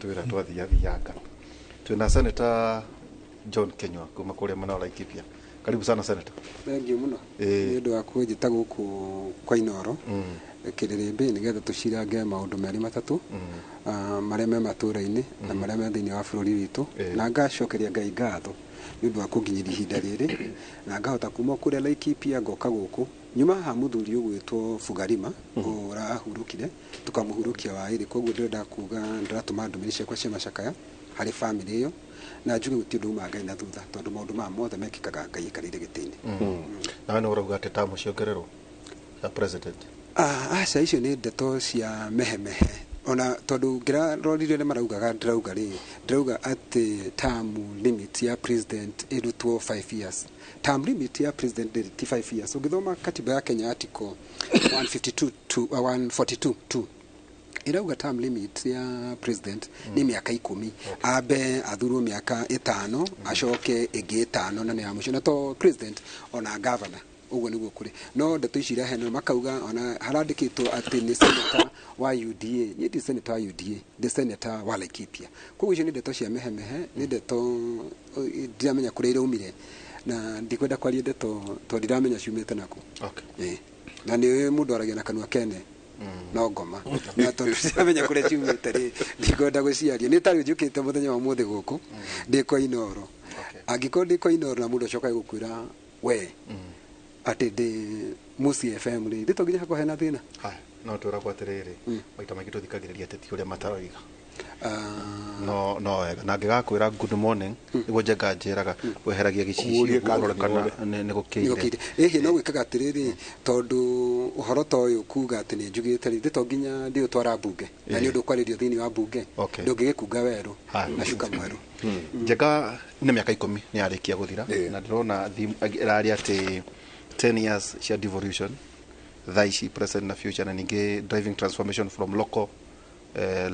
twira twathianga twina Senator John Kinyua kuma kuria mwana wa Laikipia. Karibu sana Senator. Thank you muno. Ni undu wa kunjita guku kwa Inooro Kĩrĩrĩmbĩ nigetha tucirange maundu meri matatu maria me matura-ini na maria me thiini wa bururi witu na ngacokeria Ngai ngatho ni undu wa kunginyĩria ihinda riri na ngahota kuma kuria Laikipia ngoka guku nyuma ha muthuri ugwitwo Bugarima urahurukire tukamuhurukia wa iri koguo ndĩrenda kuga ndiratuma ndumĩrĩri ciakwa cia macakaya harĩ family iyo na njuge guti undu uma Ngai na thutha tondu maundu ma mothe mekikaga Ngai ikarire gĩtĩ-inĩ. Nawe nĩ ũrauga atĩ tamu ciongererwo ya president? Aca icio nĩ ndeto cia mehemehe ona tondu ngĩrarorire nĩ maraugaga ndirauga atĩ term limit ya president ĩrutwo 5 years. Term limit ya president ti 5 years. Ũngĩthoma katiba ya Kenya article 142 irauga term limit ya president ni miaka 10 abe athurwo miaka 5 acoke ĩngĩ 5 na nĩ ya mũico na to president ona governor uguo niguo kuri no ndeto ici iraheno makauga ona harandikitwo atĩ ni senator wa UDA ni ndi senator wa UDA ndi senator wa Laikipia koguo icio ni ndeto cia mehemehe ni ndeto ndiramenya kuria iraumire na ndikwenda kwaria ndeto to ndiramenya ciumite naku. Okay. Na ni mundu aragia na kanua kene no ngoma na tondu ndiramenya kuria ciumite ri ndikwenda guciaria ni tari njukite muthenya wa muthi guku ndi kwa Inooro. Angĩkorwo ndi kwa Inooro na mundu acoka gukwira we ati ndi Musi FM ri nditonginya hakwa hena thina no twiragwo atiriri maita maingi tuthikagiriria ateti uria mataragiga no wega na ngigakwira good morning niguo njenga njiraga weheragia gicicio urorokana nĩ gũkĩire ehe no gwikaga atiriri tondu uhoro ta uyu kuga ati ni njugite ri nditonginya ndi utwara bunge na ni undu kwaririo thini wa bunge ndungĩgĩkunga weru na cuka mweru njenga nĩ miaka 10 nĩ yarikia guthira na ndirona iraria ati 10 years cia devolution thaici present na future na ningi driving transformation from local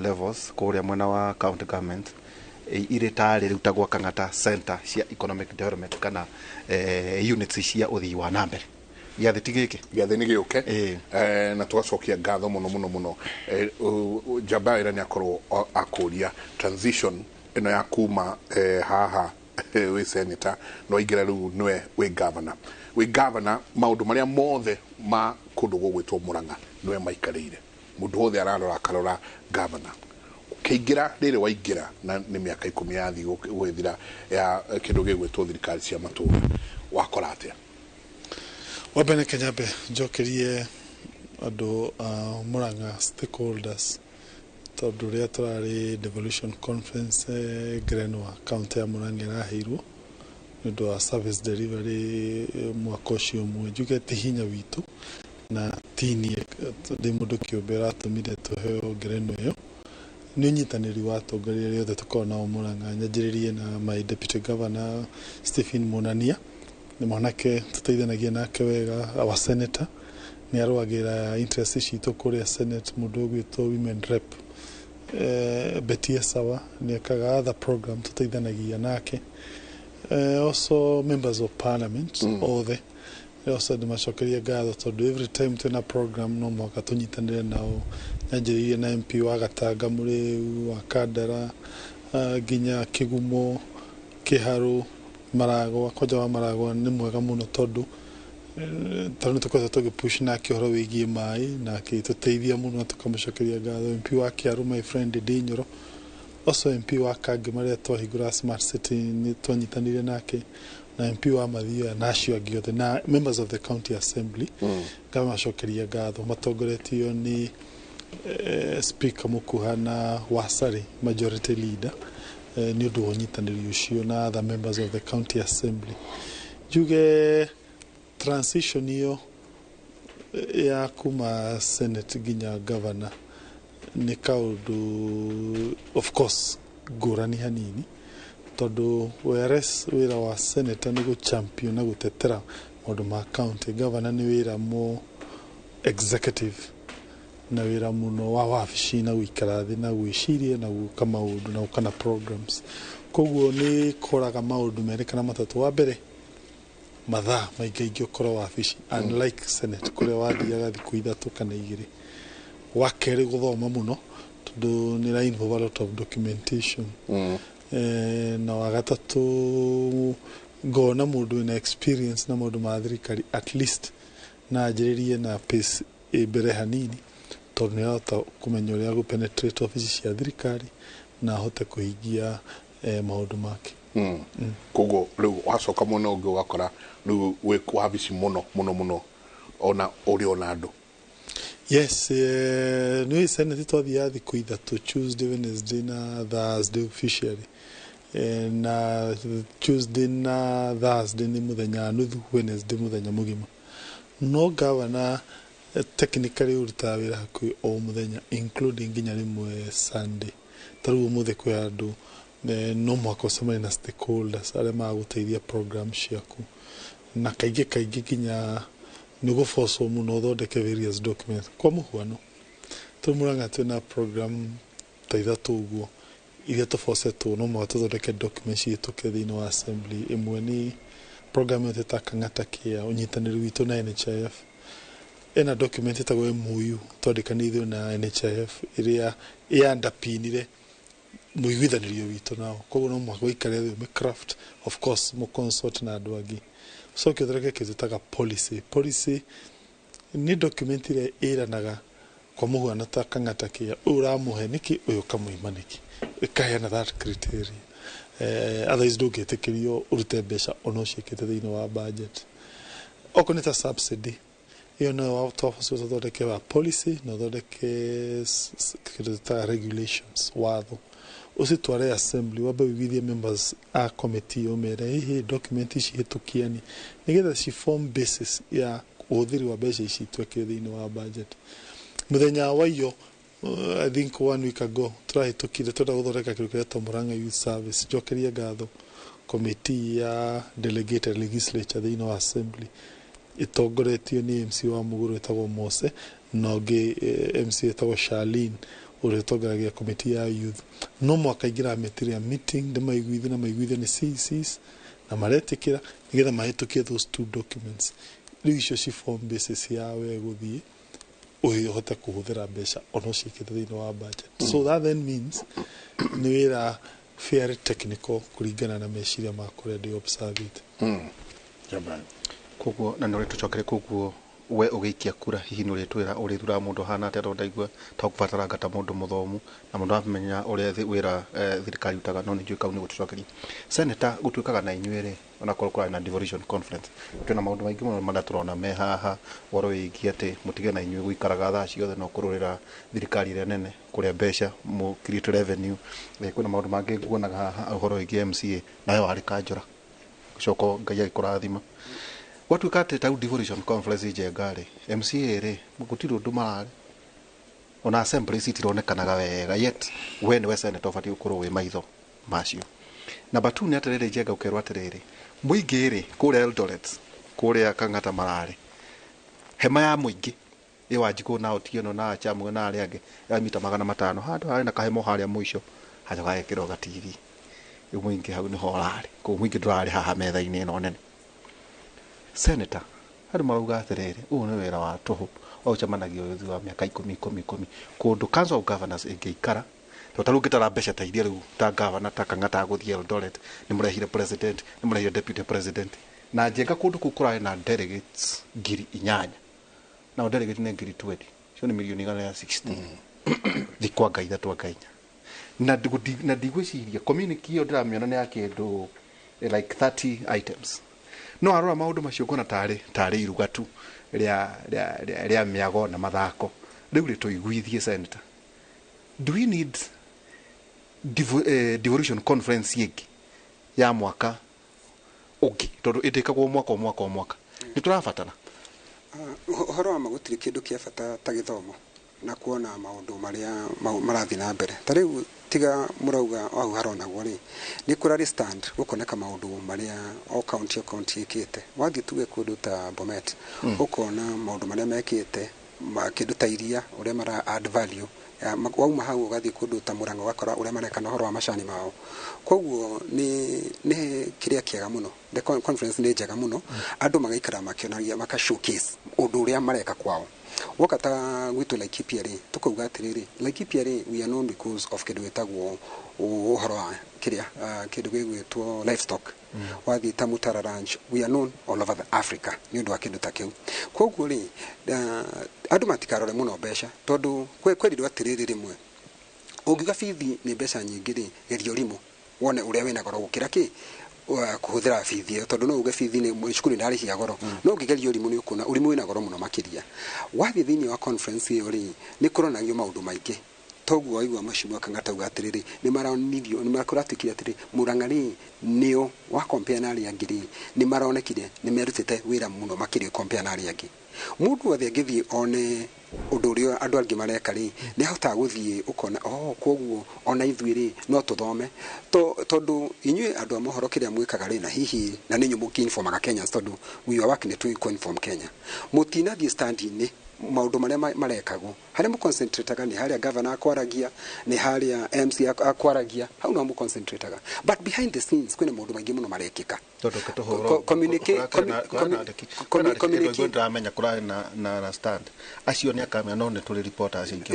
levels kuria mwena wa county government iritari rutagwa Kang'ata center cia economic development kana units cia uthii wa nambere gĩathĩ gĩkĩ nĩ gĩũke na twacokia ngatho mũno jaba ira nĩ akorwo akũria transition ino ya kuma haha we senator no ingĩra rĩu nwe we governor maundu maria mothe ma kundu gũgwĩtwo Murang'a nwe maikarĩire mundu wothe ararora akarora governor ukĩingĩra rĩrĩ waingĩra na nĩ miaka 10 yathi gwĩthira ya kindu gĩgwĩtwo thirikari cia matũra wakora atĩa? Wabene Kenyambe njokerie andu Murang'a stakeholders tondu rĩa turarĩ devolution conference Grenwa county ya Murang'a ĩraheirwo nĩũndũ wa service delivery mwaka ũcio ũmwe njuge ti hinya witũ na tini ndi mundu kĩũmbe ratũmire tuheo ngerenwa ĩyo nĩ ũnyitanĩri wa atongoria arĩa othe tũkoragwo nao Murang'a nyanjĩrĩrie na my deputy governor Stephen Monania nĩ mwanake tũteithanagia nake wega our senator nĩ arũagĩra interest citũ kũrĩa senate mũndũ ũgwĩtwo women rep Betia Sawa nĩ ekaga other program tũteithanagia nake also members of parliament othe also ndimacokeria ngatho tondu every time twina program no mwaka tunyitanire nao nyanjĩrĩirie na MP wa Gatanga Mũrĩu wa Kandara nginya Kĩgumo Kĩharũ Maragwa koja wa Maragwa nĩ mwega mũno tondu tukoretwo tũgĩpush nake ũhoro wĩgiĩ maĩ na akĩtũteithia mũno tukamũcokeria ngatho MP wa Kĩarũ my friend Inooro also MP wa Kange maria twahingũra smart city nĩ twanyitanire nake na MP wa Mathioya na acio angĩ othe na members of the county assembly ngamacokeria ngatho matongoretio ni speaker Mũkuha na Wasari majority leader nĩ ũndũ wa ũnyitanĩri ũcio na other members of the county assembly njuge transition iyo ya kuma senate nginya governor ni kaundu of course ngũrani hanini tondu whereas wira wa senator ni champion na gutetera maundu ma county governor ni wira mo executive na wira muno wa wabici na guikara thi na gwiciria na guka maundu na gukana programs koguo ni koraga maundu merikana matatu wa mbere mathaa maingi ukorwo wabici unlike senate kuria wathiaga thiku 3 kana 2 wakeri guthoma muno tondu nira involve a lot of documentation na wagatatu ngona mundu ina experience na maundu ma thirikari at least na njiririe na pace mbere hanini tondu nirahota kumenya uria gupenetrate office cia thirikari na ahote kuhingia maundu make koguo riu wacoka muno ungi ugakora riu wi wabici muno ona uri ona andu. Yes, no senate twathiaga thiku ithatu, Tuesday, Wednesday na Thursday officially. Na Tuesday na Thursday ni muthenya nuthu, Wednesday muthenya mugima. No governor technically urutaga wira hakui o muthenya including nginya rimwe Sunday. Taru muthe kwi andu no mwako semana na stakeholders aria maguteithia program ciaku. Na kaingĩ nginya nugo force muno thondeke various documents kwa muhwano tumuranga twina program ta ithatu uguo iria tufosetwo no mwa tuthondeke documents yituke thini wa assembly imwe ni program yeteta Kang'ata kia unyitanĩri witu na NHIF ena document etagwo MOU twandĩkanithio na NHIF iria yandapinire muiguithanĩrio witu nao koguo no mwa gũikare thĩ craft of course mu consult na andũ angĩ. So kĩthoreke kĩzitaga policy ni document ile iranaga kwa muhwana ta Kang'ata kia uramuhe niki uyu kamuima niki ikaheana that criteria otherwise ndũngĩtĩkĩrio urute mbeca ona ũciĩkĩte thĩinĩ wa budget oko nĩ ta subsidy iyo no thondeke wa policy na thondeke kĩrĩta regulations watho usitware assembly wabe withie members a committee omere hihi document ici hitukiani nigetha ci form basis ya uthiri wa mbeca ici tweke thĩinĩ wa budget. Muthenya wa iyo I think 1 week ago turahitukire guthondeka kĩndũ kĩretwo Murang'a Youth Service njokerie ngatho committee ya delegated legislature thĩinĩ wa assembly itongoretio ni MC wa Muguru etagwo Mose na ũngĩ MC etagwo Charlene uretongeragia committee ya youth no mwaka ingira material meeting de maiguithio ni CCs na maretikira nigetha mahitukie those two documents riu icio ci form basis ya we guthie uhote kuhuthira mbeca ono cikite thĩinĩ wa budget. So that then means ni wira fair technical kuringana na meciria makuria ndi observe it. Jamani koguo na nore tucokere koguo we ugiikia kura hihi ni uritwira urithura mundu hana ate ndondaigua ta kubatara ngata mundu muthomu na mundu amenya uria wira thirikari utaga no nijui kauni gutucokeria senator gutuikaga na inyuere ona korwo na devolution conference twina maundu maingi muno madaturona me haha woro wigi ate mutige na inyuere guikaraga thaa ciothe no kururira thirikari ire nene kuria mbeca mu create revenue kwina maundu mangi nguonaga haha uhoro wigi MCA nayo wari kanjura gucoko ngai agikurathima watu kate ta devolution conference jegare MCA re mugutiro ndumarare ona assembly citironekanaga wega yet when we senator fati ukuru we maitho macio na batu ni aterere jega ukerwa aterere muingire kure Eldoret kure Kang'ata marare hema ya muingi iwanjiko na otieno na chamu na ari ange ya mita 500 handu hari na kahemo haria muico haja gaekiro ga TV muingi hau ni horari ko muingi ndurari haha metha-ini no nene senator hari marauga aterere uyu ni wira wa tuhu o chamanagio yuthi wa miaka 10 kundu council of governors ingeikara totaru gitara mbeca ta iria riu ta governor ta Kang'ata guthie Eldoret ni murehire president ni murehire deputy president na njenga kundu kukura na delegates 8,000 na delegate ni 20 cio ni milioni 60 thikwa itha twangainya na ndigwiciria community iyo ndiramiona ni ya kindu like 30 items no arora maundu macio ngona tari irugatu ria miago na mathako riu rituiguithie senator do we need devolution conference yiki ya mwaka ugi tondu itikagwo mwaka ni turafatana horo wa magutiri kindu kia bata ta githomo na kuona maundu maria marathi na mbere ta riu tiga murauga au haronagwo ri ni kurari stand gukoneka maundu maria o county ikite wathi tuge kundu ta Bomet ukona maundu maria mekite kindu ta iria uria mara add value wauma hau ugathi kundu ta Murang'a ugakora uria mareka na horo wa macani mao koguo ni kiria kiega muno the conference ni njega muno andu magaikara makionagia maka showcase undu uria mareka kwao wakata gwitu Laikipia ri tukauga atiriri Laikipia ri we are known because of kindu wetagwo uhoro wa kiria kindu gigwitwo livestock wathi ta Mutara Ranch we are known all over Africa ni undu wa kindu ta kiu koguo ri andu matikarore muno besha tondu kweririo atiriri rimwe ungiga bithi ni besha nyingi ri gerio rimo wone uria wina goro gukira ki kuhuthira bithi tondu no uge bithi ni cukuru ndari cia goro no ungigerio rimu ni ukuna urimu wina goro muno makiria wathi thini wa conference iyo ri ni kuronagio maundu maingi toguo igwa mashimo Kang'ata uga atiriri ni maronithio ni makuratwikire atiri Murang'ari nio wa compare na aria angiri ni maronekire ni merutite wira muno makiri compare na aria angi mundu wothe ngithie one undu urio andu angi mareka ri ni hota guthie ukona koguo ona ithuiri no tuthome tondu inyue andu amohoro kiria mwikaga ri na hihi na ninyu mukinformaga Kenya tondu we are working to inform Kenya mutina thie standing ni maundu maria marekagwo haria mu concentrateaga ni haria governor akwaragia ni haria MC akwaragia hau no mu concentrateaga but behind the scenes kwina maundu maingi muno marekika communicate amenya kura na stand acio ni akamenya no ne tuli reporters ingi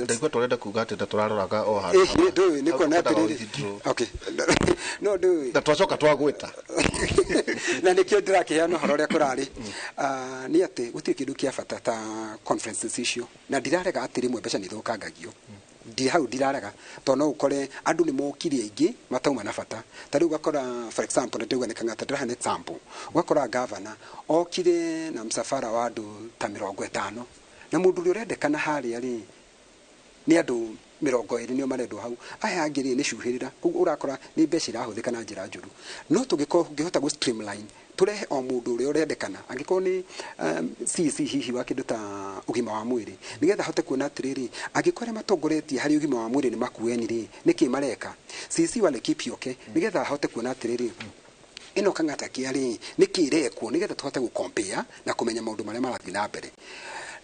ndiko turenda kuga ati turaroraga o handu ni kona atiriri okay no do twacoka twagwita na nikio ndirakiheana horo ria kurari ni ati gutie kindu kia bata ta conferences icio na ndirarega atiri mwe mbeca ni thukangagio ndi hau ndirarega to no ukore andu ni mokirie ingi matauma na bata ta riu gakora for example ndeuga ni Kang'ata ndira an example gakora governor okire na msafara wa andu ta 50 na mundu uri urendekana haria ri ni andu 20 nio marendwo hau aya angiri ni cuhirira urakora ni mbeca irahuthika na njira njuru no tugihota gu streamline turehe o mundu uri urendekana angiko ni CC hihi wa kindu ta ugima wa mwiri nigetha hote kuona atiriri angikore matongoretie hari ugima wa mwiri ni makueni ri niki mareka CC wa Laikipia okay nigetha hote kuona atiriri ino Kang'ata kiari nikirekwo nigetha tuhote gu compare na kumenya maundu maria marathi na mbere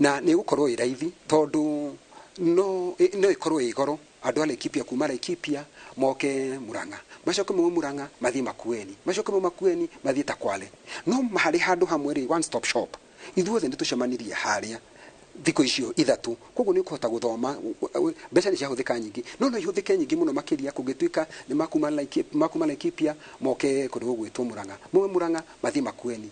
na ni gukorwo iraithi tondu no ikorwo igoro andu a Laikipia kuma Laikipia moke Murang'a macoke mu Murang'a mathi makueni macoke mu makueni mathi Takwale no mahari handu hamwe ri one stop shop ithuothe nditucemanirie haria thiko icio ithatu koguo ni kuhota guthoma mbeca ni ciahuthika nyingi no ihuthike nyingi muno makiria kugituika ni makuma Laikipia moke kundu gwitwo Murang'a Murang'a mathi makueni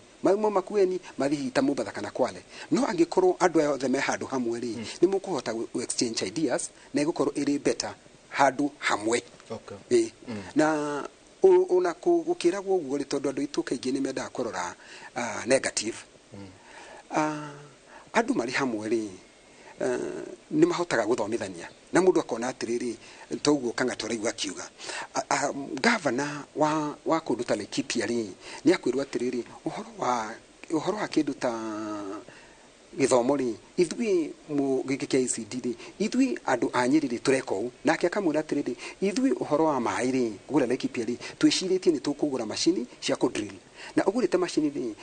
makueni mathi hita Mumbatha kana Kwale no angikorwo andu othe me handu hamwe ri ni mukuhota exchange ideas na igukorwo iri better handu hamwe okay na ona gukiragwo uguo ri tondu andu itu kaingi ni menda kurora negative andu mari hamwe ri ni mahotaga guthomithania na mundu akona atiriri toguo Kang'ata raigua kiuga governor wa kundu ta Laikipia ri ni akwirwa atiriri uhoro wa kindu ta githomo ri ithui mu giki kia ICD ri ithui andu anyiri ri tureka u nake akamwira atiriri ithui uhoro wa mai ri gura Laikipia ri twiciritie ni tukugura machine cia ku drill na ugurite machine ri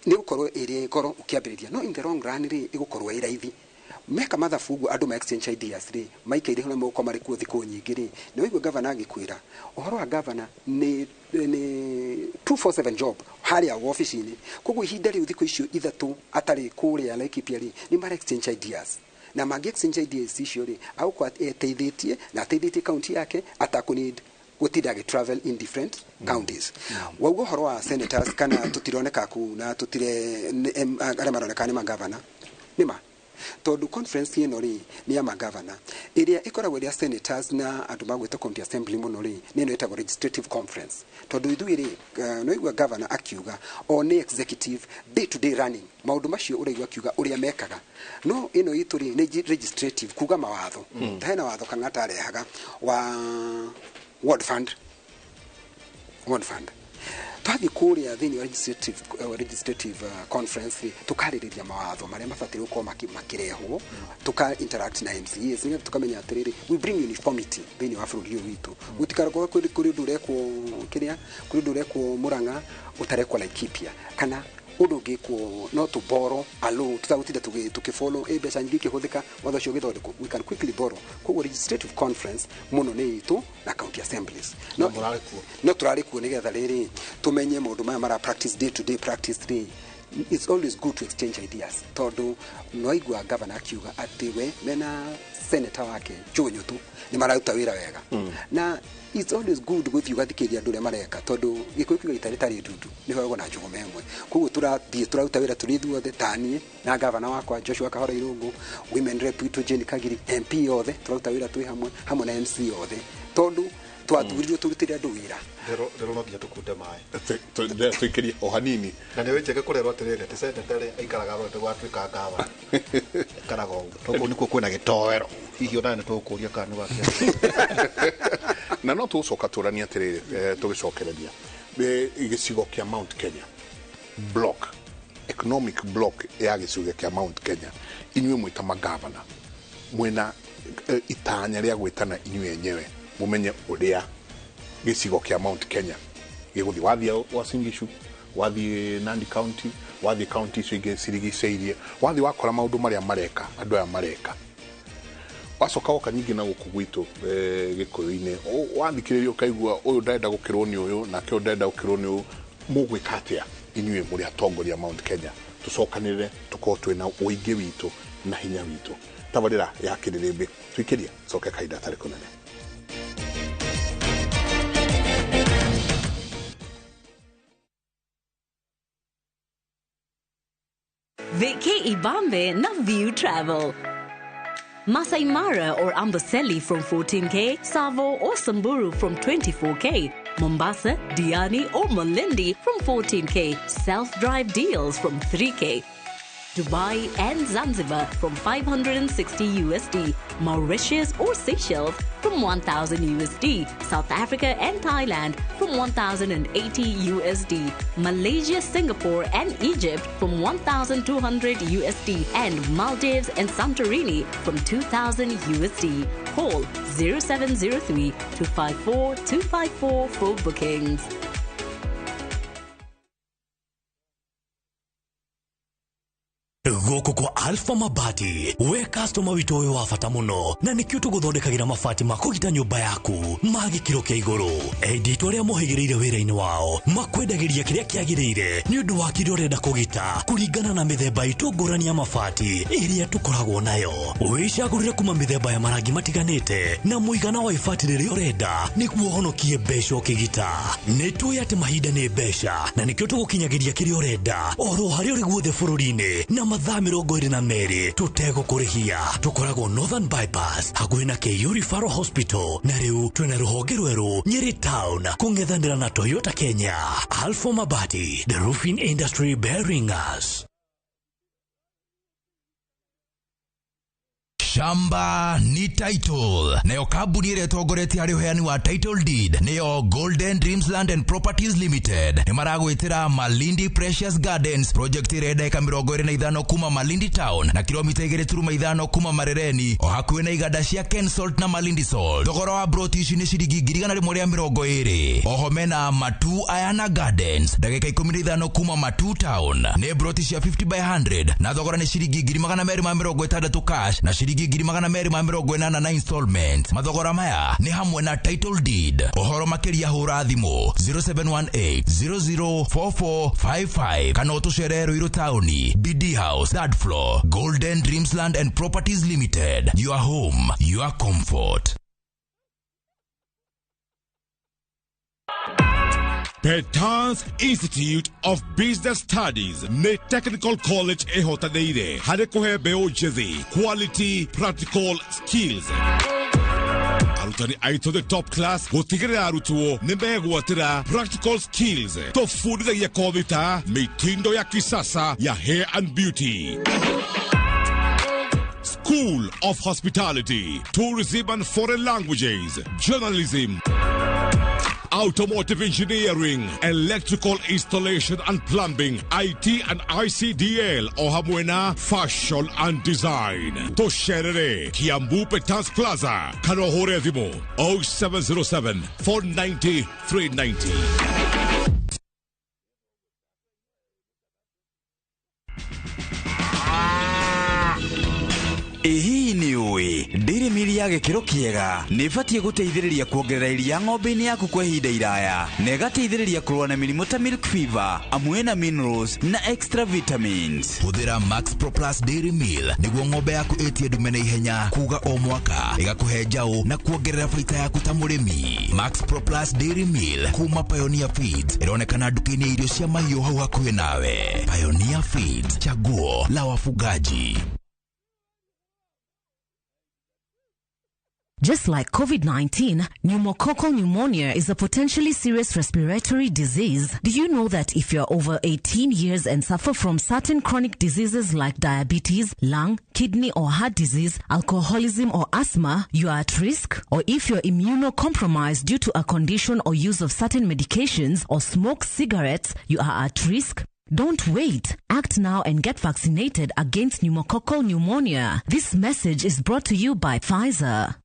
ni gukorwo iri goro ukiambiriria no in the long run ri igukorwo iraithi meka mathabu andu ma exchange ideas ri maikaire hona moko mari ku thiko nyingi ri ni wigwe governor agikwira uhoro wa governor ni 247 job haria office ni koguo ihinda riu thiko icio ithatu atari kuria Laikipia ri ni mara exchange ideas na magi exchange ideas icio ri au kwa teithitie na teithitie county yake atakunid gutinda ge travel in different counties waugo horo wa senators kana tutironeka ku na tutire ara maroneka ni magavana nima tondu conference ino ri ni ya magavana iria ikoragwo ria senators na andu magweta county assembly muno ri ni no etagwo legislative conference tondu ithui ri no igwa governor akiuga o ni executive day to day running maundu macio uraigwa akiuga uria mekaga no ino itu ri ni legislative kuga mawatho hena watho Kang'ata arehaga wa ward fund twathi kuria thini wa legislative conference tukaririria mawatho maria mafatire uko makirehwo tuka interact na MCAs ni tukamenya atiriri we bring uniformity thini wa bururi witu gutikaragwo kuri ndurekwo kiria kuri ndurekwo Murang'a utarekwo Laikipia kana undu ngikwo no to borrow alo tutagutida tukifollow mbeca nyingi kihuthika watho cio githondeko we can quickly borrow koguo legislative conference muno ni itu na county assemblies no turarikuo nigetha riri tumenye maundu maya mara practice day to day practice ri it's always good to exchange ideas tondu noigua governor akiuga ati we mena senator wake Kinyua ni mararuta wira wega na it's always good guthiĩ ũgathikiria andũ arĩa mareka tondu gĩkũyũ kiuga gĩtarĩ tarĩ ndundu nĩ horagwo na njũgũma ĩmwe koguo tũraruta wĩra tũrĩ ithuothe ta niĩ na gavana wakwa Joshua Kahora Irungu women rep witũ Jane Kagiri MP othe tũraruta wĩra twĩ hamwe na MC othe tondu twathurirwo tũrutĩre andũ wĩra ndero no nginya tũkunde maĩ twĩkĩrie o hanini na nĩ wĩnjege kũrerwo atĩrĩrĩ atĩ senatary aikaraga rwete gwatuĩka ngavana aikaraga ũguo tondũ nĩkuo kwĩna gĩtoero hihi ona nĩ tũkũria kana gwakia na no tũcoka tũrania atĩrĩrĩ tũgĩcokereria gĩcigo kĩa Mount Kenya block economic block ya gĩcigo kĩa Mount Kenya inyuĩ mwĩta magavana mwena itanya rĩa gwĩtana inyuĩ enyewe mumenye uria gĩcigo kĩa Mount Kenya gĩgũthi wathia Uasin Gishu wathie Nandi County wathie county icio ingĩ cirigicĩirie wathie wakora maũndũ marĩa mareka andũ aya mareka wacoka oka nyingĩ na gũkũ gwitũ gĩkũyũ-inĩ wathikĩrĩria ũkaigua ũyũ ndenda gũkĩrwo nĩ ũyũ nake ndenda gũkĩrwo nĩ ũyũ mũgwĩka atĩa inyuĩ mũrĩ atongoria Mount Kenya tũcokanĩrĩre tũkorwo twĩna ũingĩ witũ na hinya witũ tabarĩra ya Kĩrĩrĩmbĩ twĩkĩrie coke kahinda tarĩ kũnene. Veke Ibambe na View Travel. Masai Mara or Amboseli from 14K, Savo or Samburu from 24K, Mombasa, Diani or Malindi from 14K, self-drive deals from 3K. Dubai and Zanzibar from 560 USD, Mauritius or Seychelles from 1,000 USD, South Africa and Thailand from 1,080 USD, Malaysia, Singapore and Egypt from 1,200 USD, and Maldives and Santorini from 2,000 USD. Call 0703 254 254 for bookings. Goko kwa Alpha Mabati we customer witũ ũyũ wa bata mũno na nĩkĩo tũgũthondekagĩra mabati ma kũgita nyũmba yaku ma gĩkĩro kĩa igũrũ enditũ arĩa mohĩgĩrĩire wĩra-inĩ wao makwendagĩria kĩrĩa kĩagĩrĩire nĩ ũndũ wa kĩrĩa ũrenda kũgita kũringana na mĩthemba itũ ngũrani ya mabati ĩrĩa tũkoragwo nayo wĩcagũrĩre kuma mĩthemba ya marangi matiganĩte na mũigana wa ibati rĩrĩa ũrenda nĩguo ũhonokie mbeca ũkĩgita nĩtũĩ atĩ mahinda nĩ mbeca na nĩkĩo tũgũkinyagĩria kĩrĩa ũrenda oro harĩa ũrĩ guothe bũrũri-inĩ na mathaa 22 tũtegũkũrĩhia tũkoragwo Northern Bypass hakuhĩ na KU Referral Hospital na rĩu twĩna rũhonge rwerũ Nyeri Town kũng'ethanĩra na Toyota Kenya. Alpha Mabati, the roofing industry bearing us. Shamba ni title. Nayo kabuni ile togoreti hari uheani wa title deed. Nayo Golden Dreams Land and Properties Limited. Nemarago itira Malindi Precious Gardens. Project ireda eka mirongo ire na idhano kuma Malindi Town. Na kilomita igere turuma idhano kuma Marereni. Ohakuwe na igadashia Ken Salt na Malindi Salt. Togoro wa brotishi ni shirigi girigana li morea mirongo ire. Ohomena Matu Ayana Gardens. Dageka ikumiri idhano kuma Matu Town. Ne brotishi ya 50 by 100. Na togoro ni shirigi girimagana meri mirongo itandatu cash. Na shirigi giri magana meri mirongo inana na installment. Mathogora maya ni hamwe na title deed. Ohoro makeria hura thimo 0718 004455 kana utusherero iro tauni BD House third floor Golden Dreams Land and Properties Limited. Your home, your comfort. Petans Institute of Business Studies ne Technical College ehotadeire hade kuhe beo jezi quality practical skills arutani aito the top class gotigere arutuo nimegwatira practical skills tofundithagia kovita mitindo ya kisasa ya hair and beauty. School of Hospitality, Tourism and Foreign Languages, Journalism, Automotive Engineering, Electrical Installation and Plumbing, IT and ICDL, Ohamwena, Fashion and Design. Tosherere, Kiambu Petans Plaza, Kanohore Vimo, 0707 490 390. Hii ni uwi, diri milia gĩkĩro kĩega nĩ ibatie gũteithĩrĩria kuongerera iria ng'ombe-inĩ yaku kwa ihinda iraya na ĩgateithĩrĩria kũrũa na mĩrimũ ta milk fever amwe na minerals na extra vitamins. Hũthĩra Max Pro Plus Dairy Meal nĩguo ng'ombe yaku ĩtie ndume na ihenya kuga o mwaka ĩgakũhe njaũ na kuongerera baita yaku ta mũrĩmi. Max Pro Plus Dairy Meal kuma Pioneer Feeds ĩronekana nduka-inĩ ya irio cia mahiũ hau hakuhĩ nawe. Pioneer Feeds, chaguo la wafugaji. Just like COVID-19, pneumococcal pneumonia is a potentially serious respiratory disease. Do you know that if you're over 18 years and suffer from certain chronic diseases like diabetes, lung, kidney or heart disease, alcoholism or asthma, you are at risk? Or if you're immunocompromised due to a condition or use of certain medications or smoke cigarettes, you are at risk? Don't wait. Act now and get vaccinated against pneumococcal pneumonia. This message is brought to you by Pfizer.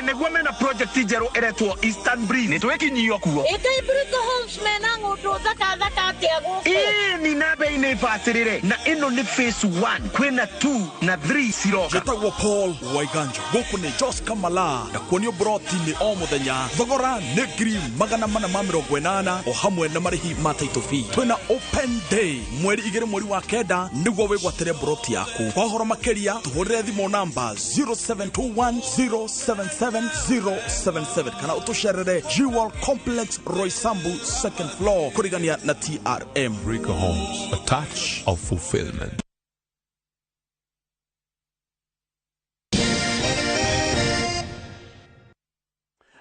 Negua mena project jero eretwo Eastern Breeze nitwe Kinyua kuo Brico Homes mena ngundo thaka tiago ni nabe ine fasirire na ino ni phase 1 kwena 2 na 3 siroka Jetagwo Paul Waiganjo goku ni Jos Kamala na kuonio broti ni o muthenya thogora ni $480 o hamwe na marihi ma title fee twena open day mweri 2 mweri wa kenda niguo wigwatire broti yaku kwa horo makeria tuhurire thimo namba 0721077077 kana utusherere Jewel Complex Roysambu 2nd floor kurigania na TRM Brico Homes, a touch of fulfillment.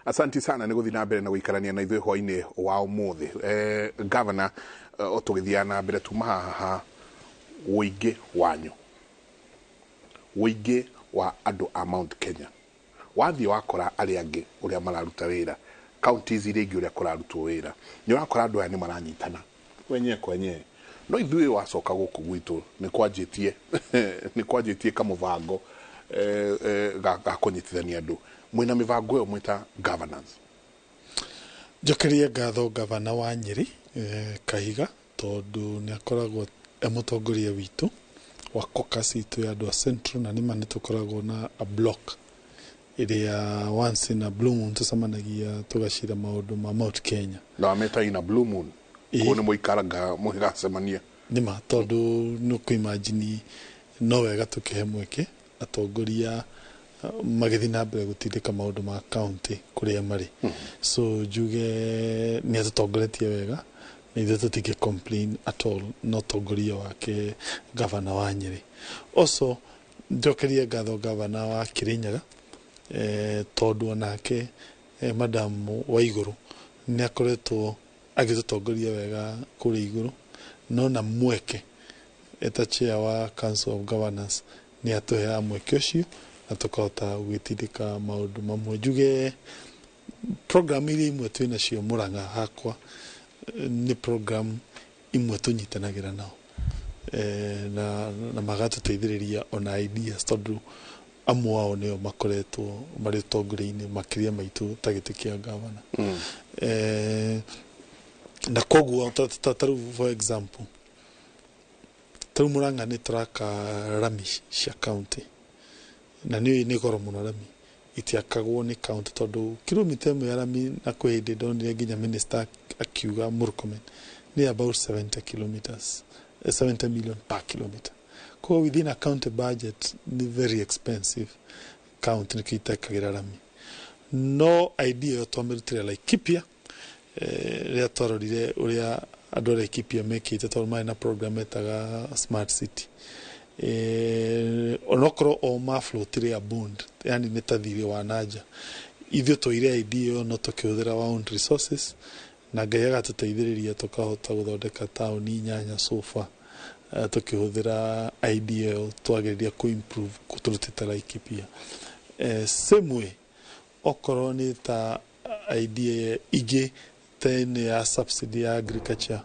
Asanti sana niguthi na mbere na guikarania na ithuĩ hwainĩ wa ũmũthĩ. Governor otugithia na mbere tuma haha ũingĩ wanyu. Ũingĩ wa andũ a Mount Kenya. Wathi wakora arĩa angĩ ũrĩa mararuta wĩra. Counties iria ingĩ ũrĩa kũrarutwo wĩra. Nĩ wakora andũ aya nĩ maranyitana. Wenye kwenye. No ithuĩ wacoka gũkũ gwitũ nĩ kwanjĩtie kamũbango ga kũnyitithania andũ. Mwina mivango yo mwita governance. Njokerie ngatho gavana wa Nyeri Kahiga tondu ni akoragwo mutongoria witu wa caucus itu ya andũ a Central na nima nitukoragwo na a block iria once in a blue moon tucemanagia tugacira maundu ma Mount Kenya na ameta ina blue moon kone muikaraga muhigacemania nima tondu nuku imagine no wega tukihe mweke atongoria magithi na mbere gutindika maundu ma county kuria mari so juge ni atutongoretie wega na ithuĩ tutige complain at all no tongoria wake gavana wa Nyeri also njokerie ngatho gavana wa Kirinyaga tondu onake madam Waiguru ni akoretwo agitutongoria wega kuri iguru no na mweke eta chair wa Council of Governors ni atuhea mweke ucio na tukahota gwitindika maundu mamwe juge program iria imwe twina cio Murang'a hakwa ni program imwe tunyitanagira nao na magatuteithĩrĩria ona ideas tondu amwe wao nĩo makoretwo marĩ ũtongoria-inĩ makĩria maitũ ta gĩtĩ kĩa gavana na koguo taru for example taru Murang'a nĩ tũraka rami cia county na ni goro muno rami itiakagwo ni county tondu kilomita ĩmwe ya rami na kwende ndonire nginya minister akiuga Murkomen ni about 70 kilometers 70 million per kilometer ko within a county budget ni very expensive county nikitakagira rami no idea to military like Kipia ria twarorire uria andu a Kipia mekite tondu mai na program etaga smart city onokoro o maflotire ya bond yani netathiri wa naja ithio toire idea no tukihũthĩra our own resources na Ngai agatuteithĩrĩria tukahota guthondeka tauni nyanya sofa tukihũthĩra idea twagĩrĩria ku improve kuturutita Laikipia same way okoro ni ta idea ige tene ya subsidy ya agriculture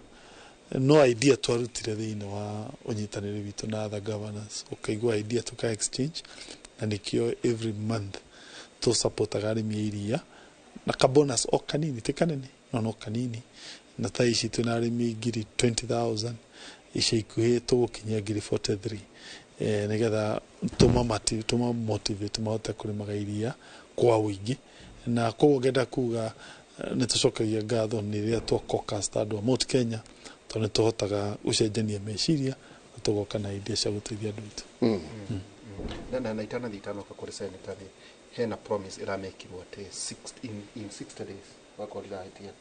no idea twarutire thĩinĩ wa ũnyitanĩri witũ na other governors ukaigua idea tuka exchange na nikio every month to support arĩmi iria na kabonus o kanini ti kanene no kanini na ta ici twina arimi ngiri 20,000 ici ikuhi tugukinyia ngiri 43 nigetha tuma motivate mahote kurimaga iria kwa wingi na koguo ngenda kuga nä tå cokagia ngatho nä rä a twakoka andå a Mount Kenya tondå nä tå hotaga gå cenjania meciria na tå goka na idea cia gå teithia andå aitå na itanathi itanoka kå rä seneta rä hena promise ä ramekirwo atä in 60 days wakorirahitia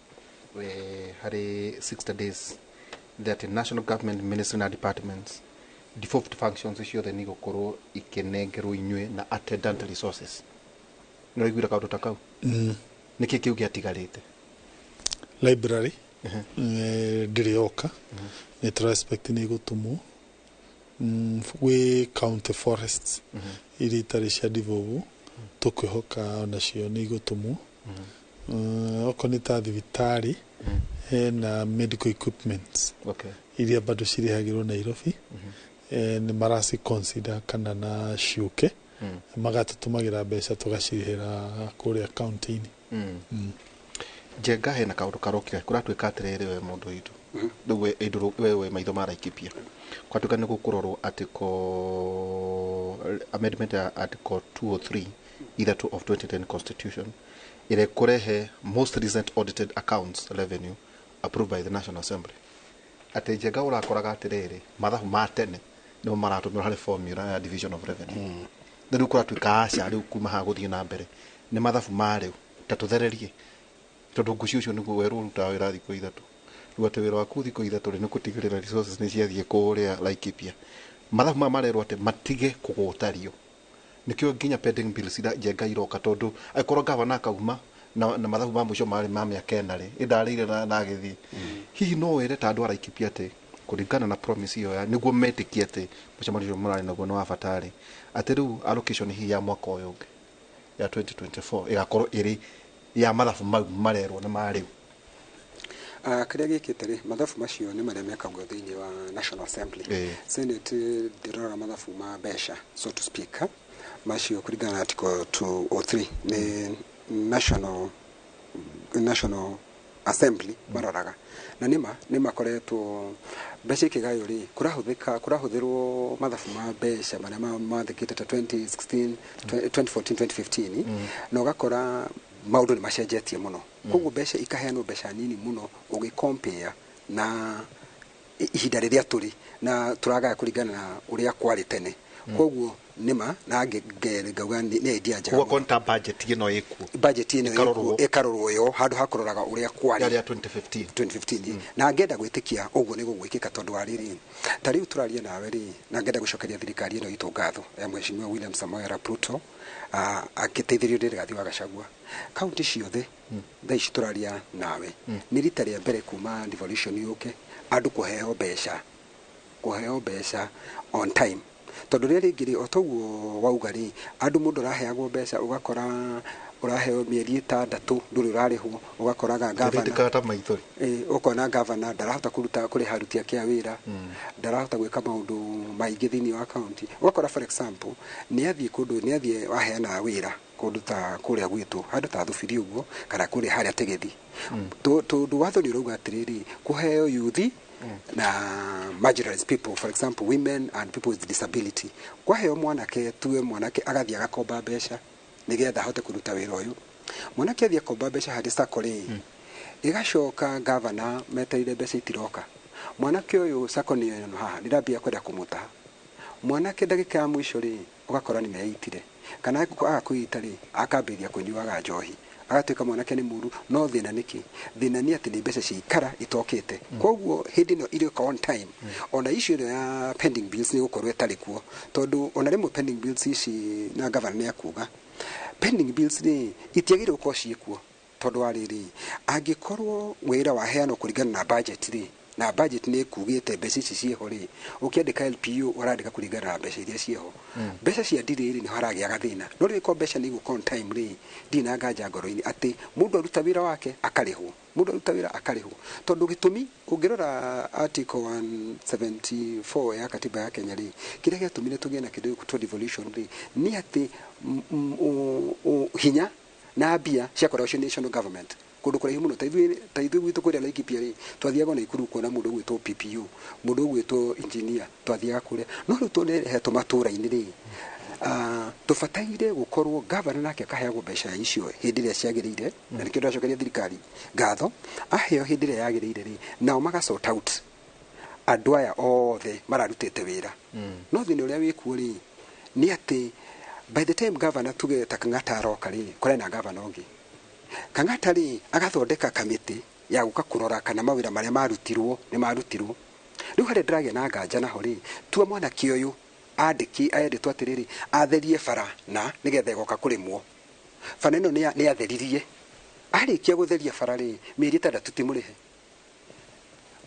harä 60 days that national government ministry na departments devolved functions ciothe nä igåkorwo ikenengerwo inyue na attendant resources nä raiguire kaå ndå ta kau nä kä kä u gä atigarä te library ndä oka nä tå respect nä gå tå må gwä county forests iria itarä cia ndivovu tå kwä hoka onacio nä igå tå må okorwo nä ta thibitarä hena medical equipments iria bado cirä hagä rwo Nairobi nä maraci consider kana na ciuke magatå magä ra mbeca tå gacirä ra kå rä a kaunti-inä njenga hena kaå ndå karokire kå ratuä ka atä rä rä we må ndå witå rä u we maitho maraikipia kwatuä ka nä gå kå rorwo amendment ya article 203 either of 2010 constitution ire kurehe most recent audited accounts revenue approved by the National Assembly ate njenga urakoraga atiriri mathabu ma tene no maratumira hari formula ya division of revenue riu kuratuika aca riu kuma ha guthie na mbere ni mathabu ma riu tatuthererie tondu nguci ucio niguo weru ruta wira thiko ithatu riu ate wira waku thiko ithatu ni kutigirira resources ni ciathie kuria Laikipia mathabu ma marerwo ate matige kugutario nikio nginya pending bills ira njenga iroka tondu aikorwo gavana kauma na mathabu ma mucio mari ma miaka enari indarire na githi hihi no were ta andu Laikipia ate kuringana na promise iyo ya niguo metikie ate mucemanio murari naguo no abatari ate riu allocation hi ya mwaka uyu ya 2024 igakorwo iri ya mathabu mau marerwo na mariu kiria gikite ri mathabu macio ni maria mekagwo thiini wa National Assembly Senate ndirora mathabu ma besha so to speak macio kuringana na article 203 ni National Assembly maroraga na nima koretwo mbeca ikigayo ri kurahuthirwo mathabu ma mbeca maria mathikite ta 2016 2014 2015 na ugakora maundu ni macenjetie muno koguo mbeca ikaheanwo mbeca nini muno ugicompare na ihinda riria turi na turagaya kuringana na uria kwari tene koguo nima na ngauga ni idea njega kwa konta budget ino ikuo ikarorwo yo handu hakororaga uria kwari ya 2015 na ngenda gwitikia uguo ni gugwikika tondu wa riri tari uturaria nawe ri na ngenda gucokeria thirikari ino itu ngatho ya mheshimiwa William Samoei Arap Ruto akiteithirio ndirigathi wa Gachagua kaunti ciothe thaici turaria nawe ni rita ria mbere kuma devolution yuke andu kuheo mbeca on time tondu ria ringiri otoguo waugari andu mundu raheagwo mbeca ugakora uraheo mieri 6 nduri urarihwo ugakoraga governor ukona governor ndarahota kuruta kuri harutia kia wira ndarahota gwika maundu maingi thini wa county ugakora for example ni athie waheana wira kundu ta kuria gwitu handu ta thubiri uguo kana kuria haria tegethi tondu watho ni urauga atiriri kuheo yuthi na marginalized people, for example women and people with disability kwaheo mwanake agathia agakomba mbeca nigetha ahote kuruta wira uyu mwanake athia komba mbeca hari sakore igacoka governor meterire mbeca itiroka mwanake uyu sakoni ino haha ndirambia kwenda kumutaha mwanake ndagika ya mwisho ri ugakora ni meitire kana agakwita ri akambiria kunyuaga njohi agatuika mwanake ni muru no thina niki thina ni ati ni mbeca ciikara itokite koguo hindi no iri on time ona issue ya pending bills ni gukorwo etari kuo tondu ona rimwe pending bills ici na governor ni akuga pending bills ni itiagire uko ciikuo tondu ariri angikorwo wira waheano kuringana na budget ri na budget ni kugite mbeca ici cieho ri ukiandika LPU urandika kuringana na mbeca iria cieho mbeca cia ndiriri ni haragia gathina no ri ko mbeca ni guko on time ri ndina nganja ngoro-ini ati mundu aruta wira wake akarihwo tondu gitumi ungirora article 174 ya katiba ya Kenya ri kiria giatumire tugie na kindu to devolution ri ni ati hinya na mbia cia corruption national government kundu kuraihu muno ta ithuĩ gwitũ kũrĩa Laikipia rĩ twathiaga na ikuru kuona mũndũ gwĩtwo PPU mũndũ gwĩtwo engineer twathiaga kũrĩa no rĩu tũnerehetwo matũra-inĩ rĩ tũbataire gũkorwo governor nake akaheagwo mbeca icio hĩndĩ ĩrĩa ciagĩrĩire na nĩkĩo ndacokeria thirikari ngatho aheo hĩndĩ ĩrĩa yagĩrĩire rĩ nao magasort out andũ aya othe mararutĩte wĩra no thĩna ũrĩa wĩkuo rĩ nĩ atĩ by the time governor tuge ta Kang'ata aroka rĩ kũrĩ na governor ũngĩ Kang'ata rĩ agathondeka kamĩtĩ ya gũka kũrora kana mawĩra marĩa marutirwo nĩ marutirwo rĩu harĩa ndĩragĩa na nganja naho rĩ tua mwanake ũyũ ayendetwo atĩrĩrĩ atherie bara na nĩgetha ĩgoka kũrĩmwo bara ĩno nĩ atheririe arĩkia gũtheria bara rĩ mĩeri 6 timũrĩhe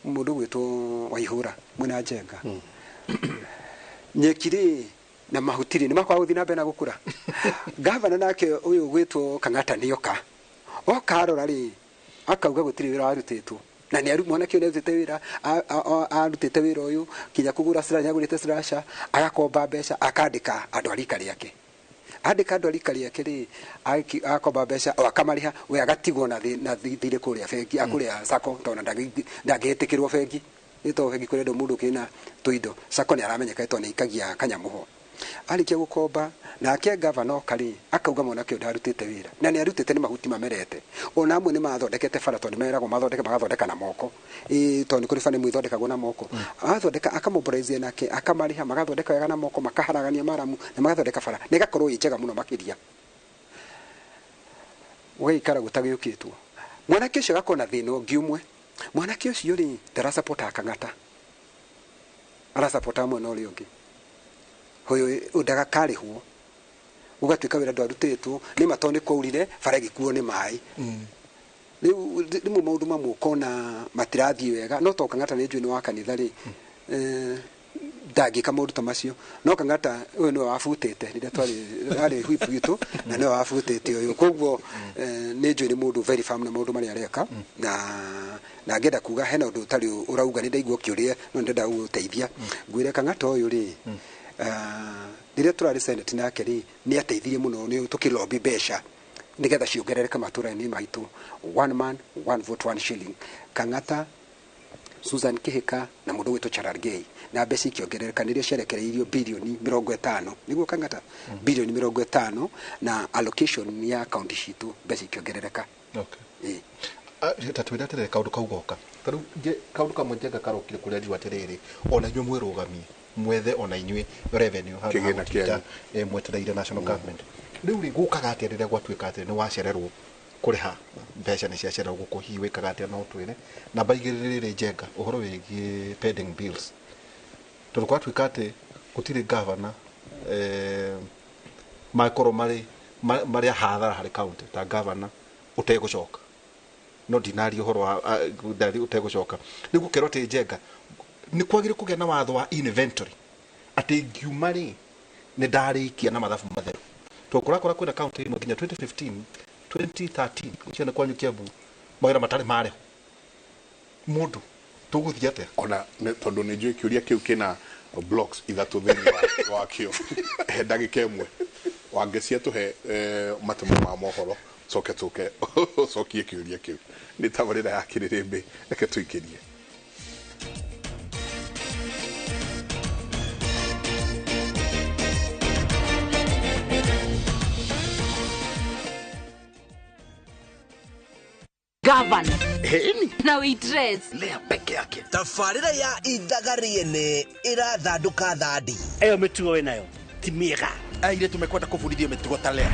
mũndũ gwĩtwo Waihũra mwena Njenga nyeki rĩ na mahuti rĩ nĩ makwa gũthiĩ na mbere na gũkũra governor nake ũyũ gwĩtwo Kang'ata nĩ oka arora rĩ akauga gũtirĩ wĩra warutĩtwo na nĩ mwanake ũyũ nĩarutĩte wĩra arutĩte wĩra ũyũ kinya kũgũra slasha nĩagũrĩte slasha agakomba mbeca akandĩka andũ a rika rĩake andĩka andũ a rika rĩake rĩ agakomba mbeca o akamarĩha we agatigwo na thirĩ kũrĩa bengi akũrĩa sako tondũ ndangĩhĩtĩkĩrwo bengi ĩtwo bengi kũrĩa ndũ mũndũ kĩna tũindo sako nĩ aramenyeka ĩtwo nĩ ikagia kanyamũho arĩkia gũkomba nake governor karĩ akauga mwanake ũyũ ndarutĩte wĩra na nĩ arutĩte nĩ mahuti mamerete ona amwe nĩ mathondekete bara tondũ meragwo magathondeka na moko tondũ nĩ kũrĩ bara imwe ithondekagwo na moko agathondeka akamobilize nake akamarĩha magathondeka wega na moko makaharagania maramu na magathondeka bara na ĩgakorwo ĩ njega mũno makĩria ũgaikara gũtagĩũkĩtwo mwanake ũcio agakorwo na thĩna ũngĩ ũmwe mwanake ũcio rĩ ndarasapota Kang'ata arasapota mwena ũrĩa ũngĩ hoyo ndagakarĩhwo ũgatuĩka wĩra ndwarutĩtwo nĩ matoo nĩ kwaurire bara ĩgĩkuo nĩ maĩ rĩu rĩmwe maũndũ mamwe ũkona matirathiĩ wega no to Kang'ata nĩ njũĩ nĩ wa kanitha rĩ ndangĩka maũndũ ta macio no Kang'ata ũyũ nĩwe wabutĩte rĩrĩa twarĩ whip witũ na nĩwe wabutĩte ũyũ koguo nĩ njũĩ nĩ mũndũ very firm na maũndũ marĩa areka na ngenda kuga hena ũndũ ũtarĩ ũrauga nĩ ndaigua kĩũria no ndenda gũteithia ngwĩre Kang'ata ũyũ rĩ rĩrĩa tũrarĩ senate nake rĩ nĩ ateithirie mũno nĩ tũkĩlobby mbeca nĩgetha ciongerereke matũra-inĩ maitũ 1 man 1 vote 1 shilling Kang'ata Susan Kĩhĩka na mũndũ gwĩtwo Charargei na mbeca ikĩongerereka nĩrĩo ciarekereirio bilioni 50 nĩguo Kang'ata bilioni 50 na allocation ya county citũ mbeca ikĩongerereka tatwĩra atĩrĩrĩ kaũndũ kau goka tarĩu kaũndũ kamwe Njenga karokire kũrĩa njiwa atĩrĩrĩ ona inyuĩ mwĩrũgamie mwethe ona inyuĩ revenue kĩgĩna kĩanyu mwetereire national government rĩu rĩ gũkaga atĩa rĩrĩa gwatuĩka atĩ nĩ wacererwo kũrĩha mbeca nĩ ciacererwo gũkũ hihi wĩkaga atĩa no twĩre namba igĩrĩ rĩrĩ Njenga ũhoro wĩgiĩ pending bills tondũ gwatuĩka atĩ gũtirĩ governor makorwo marĩ hathara harĩ county ta governor ũtegũcoka no ndinari ũhoro wa ũtegũcoka nĩ gũkerwo atĩ Njenga nĩ kwagĩrĩire kũgĩa na watho wa inventory atĩ ngiuma rĩ nĩ ndarĩkia na mathabu matheru to kũrakora kwĩna county ĩmwe nginya 2015 2013 ciana kwanyu Kiambu mawĩra matarĩ marĩho mũndũ tũgũthiĩ atĩa ona tondũ nĩ njũĩ kĩũria kĩu kĩna blocks ithatũ thĩinĩ wakĩo ndagĩka ĩmwe wangĩcia tũhe matemo ma mohoro coke cokie kĩũria kĩu nĩ tabarĩra ya Kĩrĩrĩmbĩ reke tũikĩrie Governor. Na waitress. Lea peke yake. Tafarĩra ya ithagariene irathandũka thandi. Eyo mĩtugo wĩ nayo ti mĩega. Aire tumekwenda kũbundithio mĩtugo ta Lea.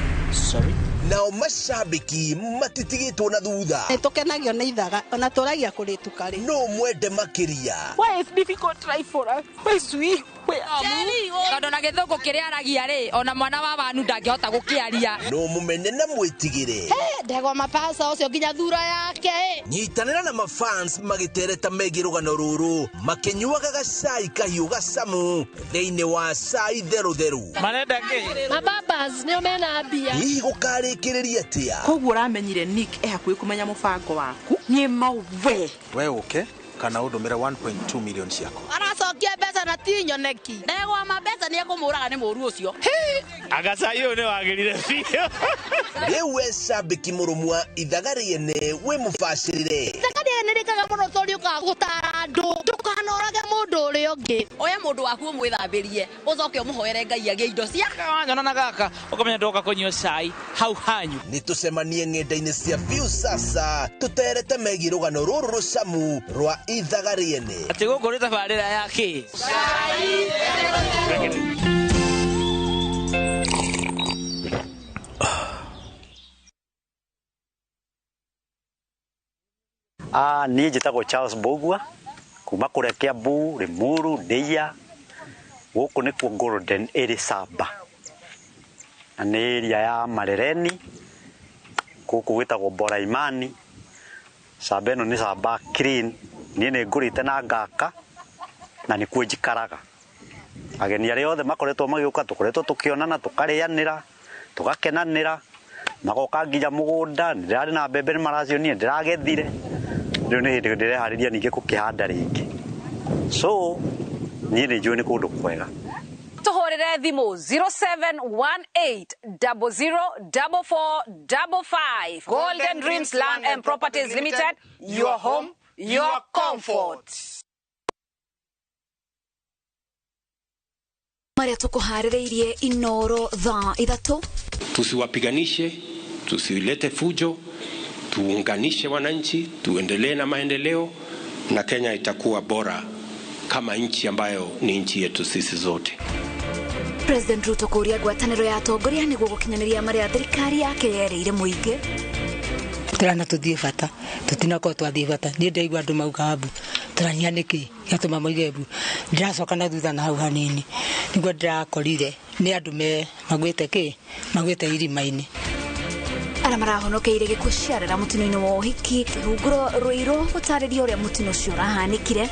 Sorry. Nao macambĩki matitigĩtwo na thutha. Nĩtũkenagio nĩ ithaga ona tũragia kũrĩtuka rĩ. No mwende makĩria. Why is difficult try for us? Why sweet? Tondũ na gĩthũngũ kĩrĩa aragia rĩ ona mwana wa wanu ndangĩhota gũkĩaria. No mũmene na mwĩtigĩre. Ndegwa mapasa ũcio nginya thura yake. Nyitanĩra na mafans magĩtereta megiĩ rũgano rũrũ makĩnyuaga gacai kahiũ gacamu thĩinĩ wa cai therũ. Marenda kĩ? Mababas nĩo mena mbia. Hihi gũkarĩkĩrĩria atĩa? Koguo ũramenyire Nick hakuhĩ kũmenya mũbango waku nĩ mauve. We ũke kana ũndũmĩre 1.2 million ciako. Aracokia mbeca na ti nyoneki. Ndegwa mabesa nĩ ekũmũraga nĩ mũru ũcio. Agacai ũyũ nĩ wagĩrire biũ. Lewe sabiki murumwa idhagariene we mufasirire. Idhagariene rikaga muno tori ukagutara andu ndukanorage mundu uri ungi. Oya mundu waku mwithambirie ucoke umuhoere Ngai agie indo cia nyona na gaka ukamenya ndoka kunywa cai hau hanyu. Nitusemanie ng'enda-inĩ cia biu sasa tuterete megiĩ rũgano rũrũ rũcamu rwa idhagariene. Ati gũkũ nĩ tabarĩra ya kĩ? Niĩ njĩtagwo Charles Bogua kuma kũrĩa Kiambu, Limuru, Ndeia. Gũkũ nĩkuo Golden ĩrĩ Samba na nĩ area ya Marereni. Gũkũ gwĩtagwo Boraimani. Samba ĩno nĩ Samba clean. Niĩ nĩ ngũrĩte na ngaka na nĩkuo njikaraga. Ageni arĩa othe makoretwo magĩũka tũkoretwo tũkĩonana tũkarĩanĩra tũgakenanĩra magoka nginya mũgũnda. Ndĩrarĩ na mbembe nĩ maracionie ndĩragethire. Rĩu nĩ hĩndĩ ndĩreharĩria ningĩ gũkĩhanda rĩngĩ. So niĩ nĩ njũĩ nĩ kũndũ kwega. Tuhorere thimo 0718004455. Golden Dreams Land and Properties Limited, your home, your comfort. Maria tukuharireirie Inooro thaa 3. Tusiwapiganishe, tusilete fujo, tuunganishe wananchi, tuendelee na maendeleo na Kenya itakuwa bora kama nchi ambayo ni nchi yetu sisi zote. President Ruto kuria gwataniro ya atongoria niguo gukinyaniria maria thirikari yake yereire muingi. Turana tuthie bata tutinako twathie bata ni ndaigua andu mauga abu turania niki gatuma moige abu ndiracoka na thutha na hau hanini niguo ndirakorire ni andu me magwite ki magwite irima-ini. Ara marahonokeire gikuo ciarera mutino-ini wa uhiki runguro Ruiru gutariria uria mutino ucio urahanikire.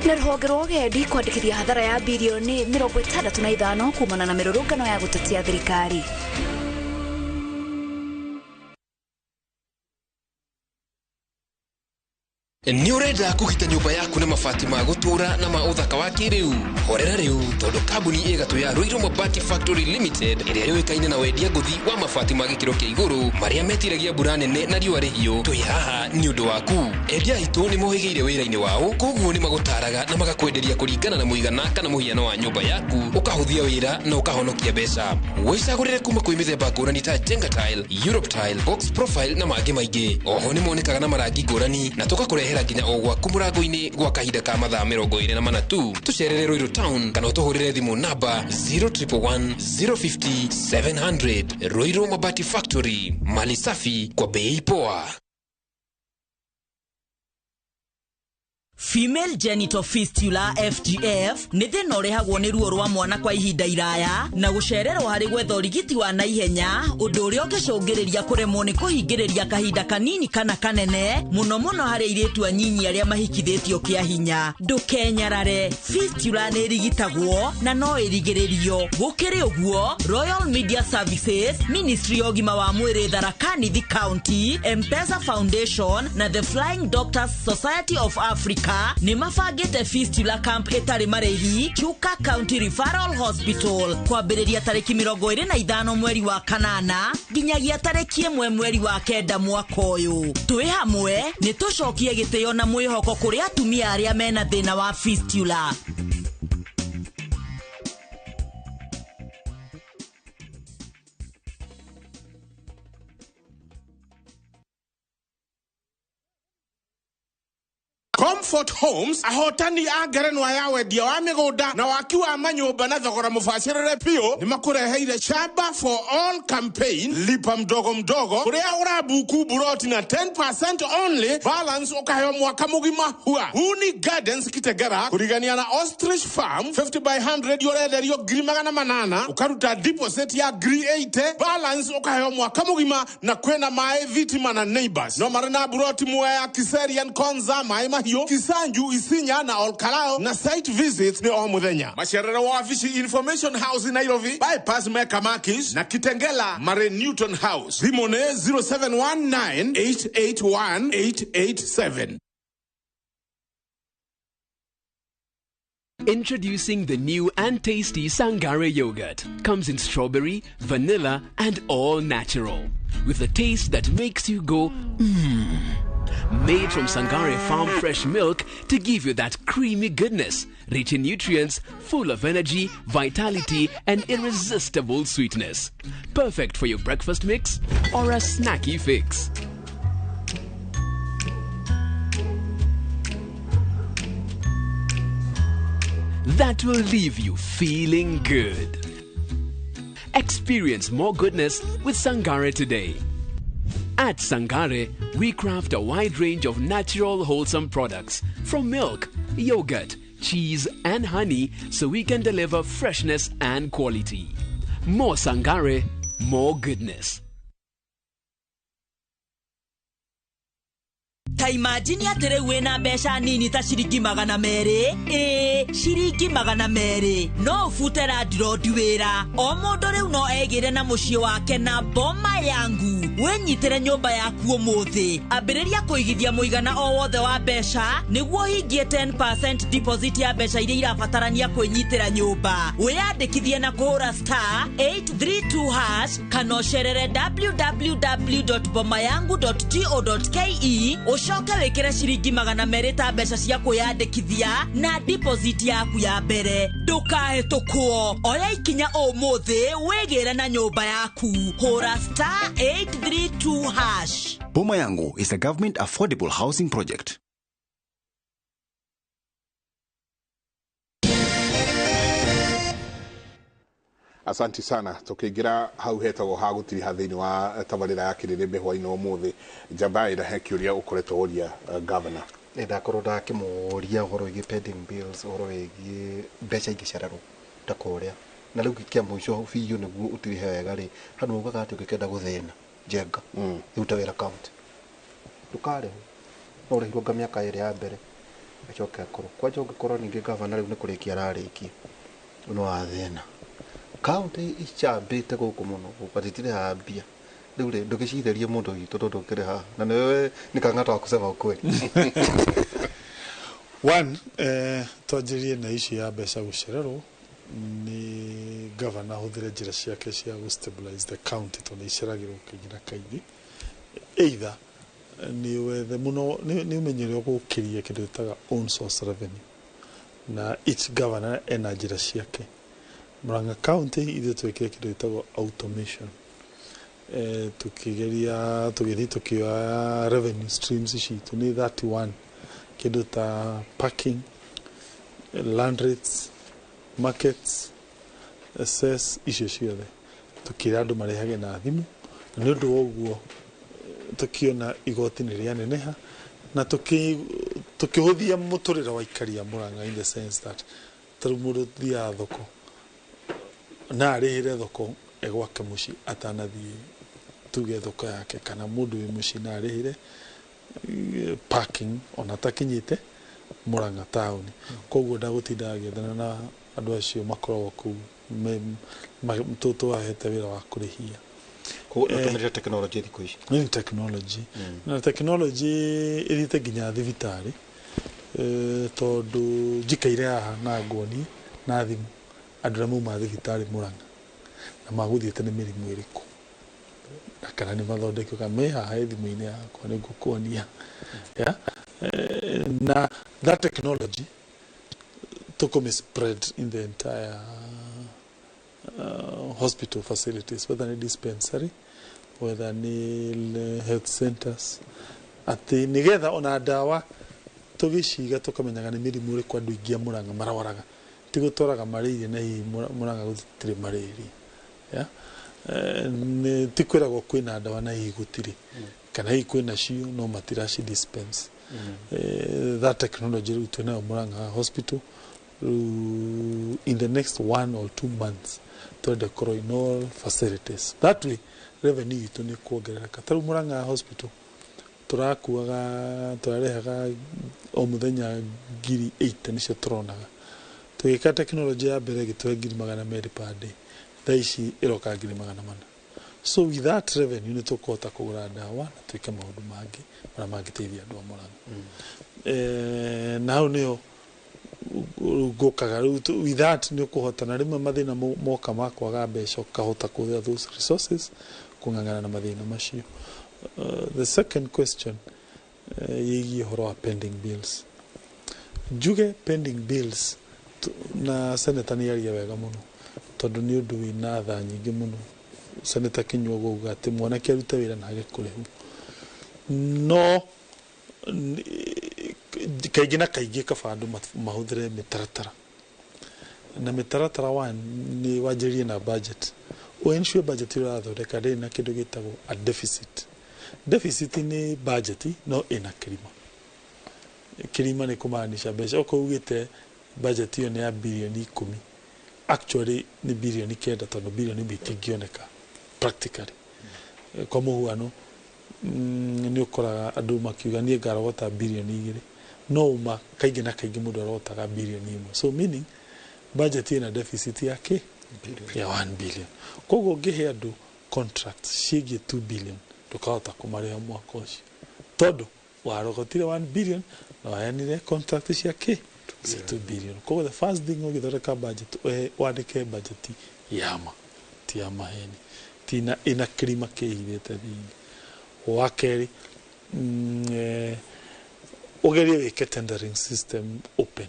Na rũhonge rwa ũgendi kwandĩkithia hathara ya bilioni 65 kumana na mĩrũrũngano ya gũtetia thirikari. Ni urenda kugita nyumba yaku na mabati ma gutura na ma uthaka wa kiriu horera riu tondu kambuni igatu ya Ruiru Mabati Factory Limited iria yũĩkaine na wendia nguthi wa mabati ma gĩkĩro kĩa igũrũ maria metiragia mbura nene na riũa rĩhiũ. Twĩ haha ni ũndũ waku. Endia aitũ nĩ mohĩgĩire wĩra-inĩ wao, koguo nĩ magũtaraga na magakwenderia kũringana na mũigana kana mũhiano wa nyũmba yaku, ũkahũthia wĩra na ũkahonokia mbeca. Wĩcagũrĩre kuma kwĩ mĩthemba ngũrani ta Jenga Tile, Europe Tile, Box Profile na mangĩ maingĩ. Oho nĩ monekaga na marangi ngũrani na tũgakũrehera nginya o gwaku mũrango-inĩ gwa kahinda ka mathaa 24 tu. Tucerere Ruiru Town kana ũtũhũrĩre thimũ namba 0111 050 700. Ruiru Mabati Factory, mali safi kwa bei poa. Female genital fistula FGF nĩ thĩna ũrehagwo nĩ ruo rwa mwana kwa ihinda iraya na gũcererwo harĩ gwetha ũrigiti wa naihenya, ũndũ ũrĩa ũngĩcũngĩrĩria kũremwo nĩ kũhingĩrĩria kahinda kanini kana kanene mũno mũno harĩ airĩtu anyinyi arĩa mahikithĩtio kĩa hinya. Ndũkenyarare, fistula nĩ ĩrigitagwo na no ĩrigĩrĩrio. Gũkĩrĩ ũguo, Royal Media Services, Ministry ya ũgima wa mwĩrĩ Tharaka Nithi County, M-Pesa Foundation na The Flying Doctors Society of Africa nĩ mabangĩte fistula camp ĩtarĩ marĩhi Chuka County Referral Hospital kwambĩrĩria tarĩki 25 mweri wa kanana nginyagia tarĩki 1 mweri wa 9 mwaka ũyũ. Twĩ hamwe nĩ tũcokie gĩtĩo na mwĩhoko kũrĩ atumia arĩa mena thĩna wa fistula. Comfort Homes ahotani a ngerenwa ya wendia wa mĩgũnda na waki wa manyũmba na thogora mũbacĩrĩre biũ nĩ makũreheire Shamba for All campaign, lipa mdogo mdogo kũrĩa ũrabuku buroti na 10% only, balance ũkaheo mwaka mũgima hua. Huni Gardens Kitegera kũrigania na Ostrich Farm 50 by 100 yorenderio ngiri 800 ũkaruta deposit ya ngiri 80, balance ũkaheo mwaka mũgima na kwĩna maĩ Thitima na Neighbors. No marĩ na buroti Mwea, Kiserian, Konza, Maĩ Mahiũ, Kisanju, Isinya na Olkalao na site visits ni o muthenya. Macerero wa Wabici Information House in Nairobi, bypass Meka Makis na Kitengela Mare Newton House. Rimone 0719881887. Introducing the new and tasty Sangare yogurt. Comes in strawberry, vanilla, and all natural. With a taste that makes you go, mmm. Made from Sangare Farm fresh milk to give you that creamy goodness, rich in nutrients, full of energy, vitality, and irresistible sweetness. Perfect for your breakfast mix or a snacky fix. That will leave you feeling good. Experience more goodness with Sangare today. At Sangare, we craft a wide range of natural, wholesome products from milk, yogurt, cheese, and honey so we can deliver freshness and quality. More Sangare, more goodness. Ta imagine atere wena besha nini ta shiringi magana mere shiringi magana mere no ufutera dirodi wera o mundu riu no egire na mucii wake na boma yangu wenyitere nyumba yaku umuthi ambiriria kuigithia muigana o wothe wa besha niguo hingie 10% deposit ya besha iria irabatarania kwinyitira nyumba wiyandikithie na kuhura star 832 hash kana ucerere www.bomayangu.go.ke ucoke wikire shiringi magana mere ta mbeca cia kwiyandikithia na deposit yaku ya mbere ndukahetukwo oya ikinya umuthi wigire na nyumba yaku hura star 832 hash. Boma Yangu is a government affordable housing project. Asanti sana tukigira hau hetagwo ha gutiri hathini wa tabarira ya Kĩrĩrĩmbĩ hwainĩ ũmũthĩ Jaba ira hekiuria ukoretwo uria governor ndakorwo ndakimuria uhoro wigi pending bills uhoro wigi mbeca ingicererwo takoria na riu gikia muico biu niguo utiri hega ri hanu ugaga ati ukikenda guthina jenga ruta wira account tukare no rihwo miaka iri ya mbere achoka akoro kwaje ungikorwo ningi governor riu ni kurikia rarikia no athina county ichambite guku muno upatitire hambia riu ri ndugicitherie mundu gitu ndukire ha na niwe ni Kang'ata kusema ukweli. One twajirie na ici ya mbeca gucererwo ni governor huthire njira ciake cia gu stabilize the county to ni iceragirwo kaingina kaingi either ni wethe muno ni umenyerero gukiria kindu taga own source revenue na each governor ena njira ciake. Murang'a County ithe twekire kindu itagwo automation tukigeria tukioya revenue streams citu ni 31 kindu ta parking, land rates, markets, assess icio ciothe tukira andu marehage na thimu ni undu woguo tukiona igoti ni ria neneha na tukihuthia muturira wa ikaria Murang'a in the sense that tarumuru thia thoko na arihire thoko egwake muci atanathie tuge thoko yake kana mundu wi muci na arihire parking ona takinyite Murang'a town koguo ndagutinda agethana na andu acio makoragwo ku mtoto ahete wira wa kurihia kutumira technology thiku ici ni technology na technology irite ginya thibitari tondu njikaire aha na ngoni na thimu andũ mauma thibitari Murang'a na maguthiĩte nĩ mĩrimũ ĩrĩkũ na kana nĩ mathondekio kana me haha thimũ-inĩ yakwa nĩ ngũkuonia na that technology took spread in the entire hospital facilities, whether ni dispensary, whether ni health centers, ati nigetha ona ndawa tugiciga tukamenyaga ni mirimu ri kwa andu ingi Murang'a marwaraga tigutoraga malaria na hi Murang'a gutire malaria ni tikwiragwo kwina ndawa na hi gutire kana hi kwina cio no matiraci dispense that technology ri twina Murang'a hospital in the next 1 or 2 months to the coronal facilities. That way revenue to ni kuongerereka. Taru Murang'a hospital turakuaga turarehaga o muthenya 8 nicio turonaga twika technology ya mbere gitwe 200 per day thaici iroka 400. So with that revenue ni tukota kugura ndawa na twike maundu mangi mara mangiteithia andu a Murang'a now nio gukaga with that ni kuhotana rimwe mathina moka makwaga mbeca kahota kuthia those resources kung'ang'ana na mathina macio. The second question yigi horo wa pending bills. Juge pending bills na senator ni yaria wega muno tondu ni undu wina tha nyingi muno. Senator Kinyua guga ati mwanake arute wira na agikurehu no kaingĩ na kaingĩ kaba andũ mahũthĩre mĩtaratara na mĩtaratara nĩ wanjĩrĩrie na budget ensure budget ĩrathondeka ndĩrĩ na kĩndũ gĩtagwo a deficit. Deficit nĩ budget no ĩna kĩrima nĩ kũmaanisha mbeca okorwo ugĩte budget ĩyo nĩ ya bilioni 10 actually nĩ bilioni 9 tondũ bilioni itingĩoneka practically. Kwa mũhuano nĩ ũkoraga andũ makiuga niĩ ngarogota bilioni 2 no uma kaingĩ na kaingĩ mũndũ arogotaga bilioni 1 so meaning budget ĩna deficit yake ya 1 billion. Koguo ngĩhe andũ contract ciĩgiĩ 2 billion ndũkahota kũmarĩha mwaka ũcio tondũ warogotire 1 billion na waheanire contract ciake 2 billion. Koguo the first thing ũgĩthondeka budget wandĩke budget yama ti ya maheni tina ĩna kĩrima kĩhithĩte thĩinĩ. Wa kerĩ ugerie wike tendering system open.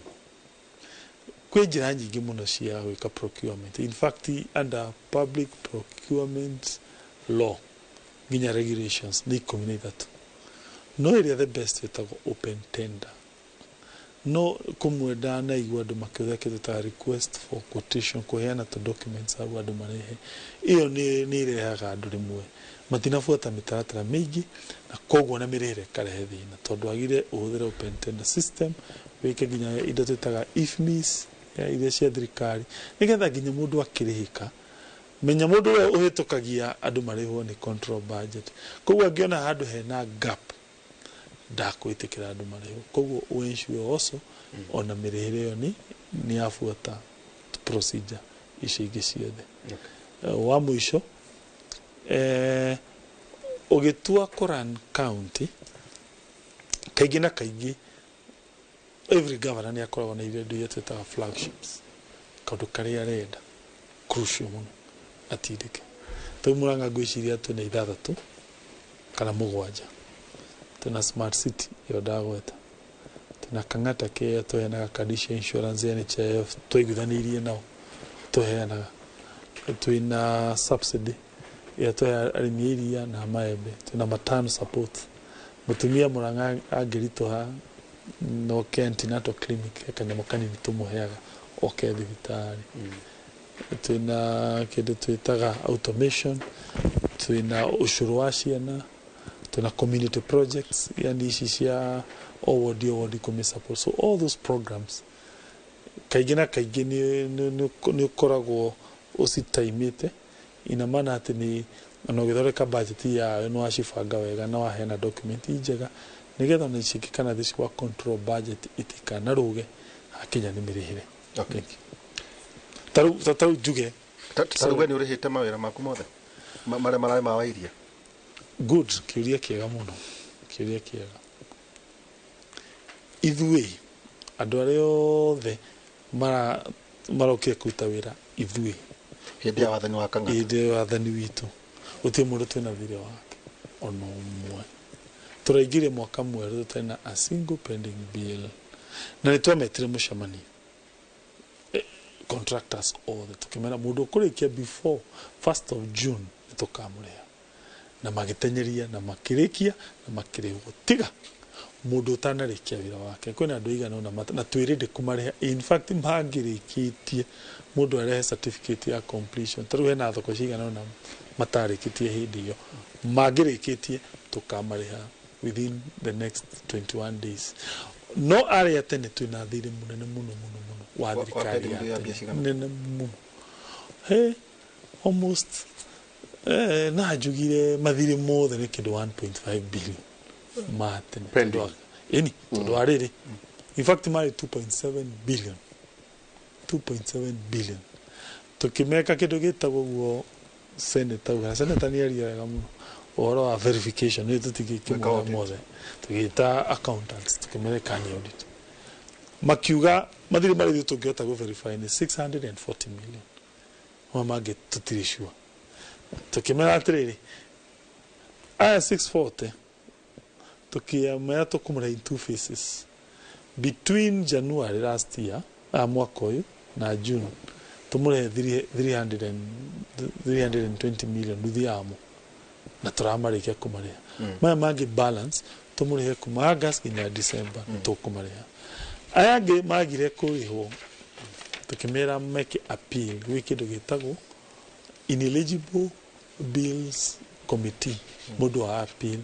Kwĩ njĩra nyingĩ mũno cia gwĩka procurement. In fact under public procurement law nginya regulations nĩ 13 no ĩrĩa the best ĩtagwo open tender. No kumwe ndanaigua andũ makĩhũthĩra kĩndũ ta request for quotation kũheana ta documents hau andũ marehe ĩyo nĩ irehaga andũ rĩmwe matinabuata mĩtaratara mĩingĩ na koguo na mĩrĩre ĩkarehe thĩna tondũ agire ũhũthĩre open tender system wĩke nginya indo twĩtaga IFMIS iria cia thirikari nĩgetha nginya mũndũ akĩrĩhĩka menya mũndũ ũrĩa ũhĩtũkagia andũ marĩhwo nĩ control budget. Koguo angĩona handũ hena gap ndakwĩtĩkĩra andũ marĩhwo. Koguo ensure also ona mĩrĩhĩre ĩyo nĩ yabuata procedure icio ingĩ ciothe. Wa mũico ũgĩtua kũran county kaingĩ na kaingĩ every governor nĩ akoragwo na indo iria twĩtaga flagships kaũndũ karĩa arenda crucial mũno atindĩke. Tau Murang'a ngwĩciria twĩna 6 kana 7 twĩna smart city ĩyo ndagweta twĩna Kang'ata kĩrĩa tũheanaga condition insurance NHIF twaiguithanĩirie nao tũheanaga twĩna subsidy ya twa arĩmi iria na maembe twĩna matano support mutumia Murang'a angĩritũha no antenatal clinic kanyamũ kanini tũmũheaga oke thibitarĩ. Twĩna kĩndũ twĩtaga automation twĩna ũcũrũ wa ciana twĩna community projects yani ici cia ward ikũmi support. So all those programs kaingĩ na kaingĩ nĩ ũkoragwo ũcitaimĩte ina maana atĩ nĩ ona ũgĩthondeka budget yayo nĩ wacibanga wega na waheana document njega nĩgetha ona ici kana this wa control budget itikanarũge hakinya nĩ mĩrĩhĩre. Okay. Taru juge taruwe nĩ ũrĩhĩte mawĩra maku mothe marĩa mararĩ ma wairia. Good, kĩũria kĩega mũno, kĩũria kĩega. Ithuĩ andũ arĩa othe marokire kũruta wĩra ithuĩ hĩndĩ ya wathani wa Kang'ata hĩndĩ ya wathani witũ gũtirĩ mũndũ twĩna thirĩ wake ona ũmwe. Tũraingĩrire mwaka mwerũ tũtarĩ na a single pending bill na nĩ twametire mũcemanio contractors othe tukimera mũndũ ũkũrĩkia before 1st of June nĩtũkamũrĩha na magĩtenyeria na makĩrĩkia na makĩrĩhwo tiga mũndũ ũtanarĩkia wĩra wake. Kwĩna andũ igana na twĩrĩndĩ kũmarĩha in fact mangĩrĩkĩtie mũndũ arehe certificate ya completion. Tarĩu hena thoko cigana na matarĩkĩtie hĩndĩ ĩyo mangĩrĩkĩtie tũkamarĩha within the next 21 days. No arĩa tene twĩna thirĩ mũnene mũno wa thirikari ya nene mũno almost na njugire mathirĩ mothe nĩ kĩndũ 1.5 billion matene tondũ wa rĩrĩ in fact marĩ 2.7 billion tukimeka kĩndũ gĩtagwo guo senator nĩ aria wega mũno ũhoro wa verification nĩ tũtigĩkĩmwe mothe tũgĩta accountants tukĩmereka ni audit makiuga mathiri marithio tungihota go verify ni 640 million mange tutiri sure tukimera atiriri aya 640 tukiamea tukumura in two phases between January last year mwaka uyu na June tumure 320 million nduthiamo na turamarikia kumaria maya mangi balance tumure kuma August nginya December tukumaria aya ngi magire kurihwo tukimera make appeal wikindo gitagwo ineligible bills committee mundu wa appeal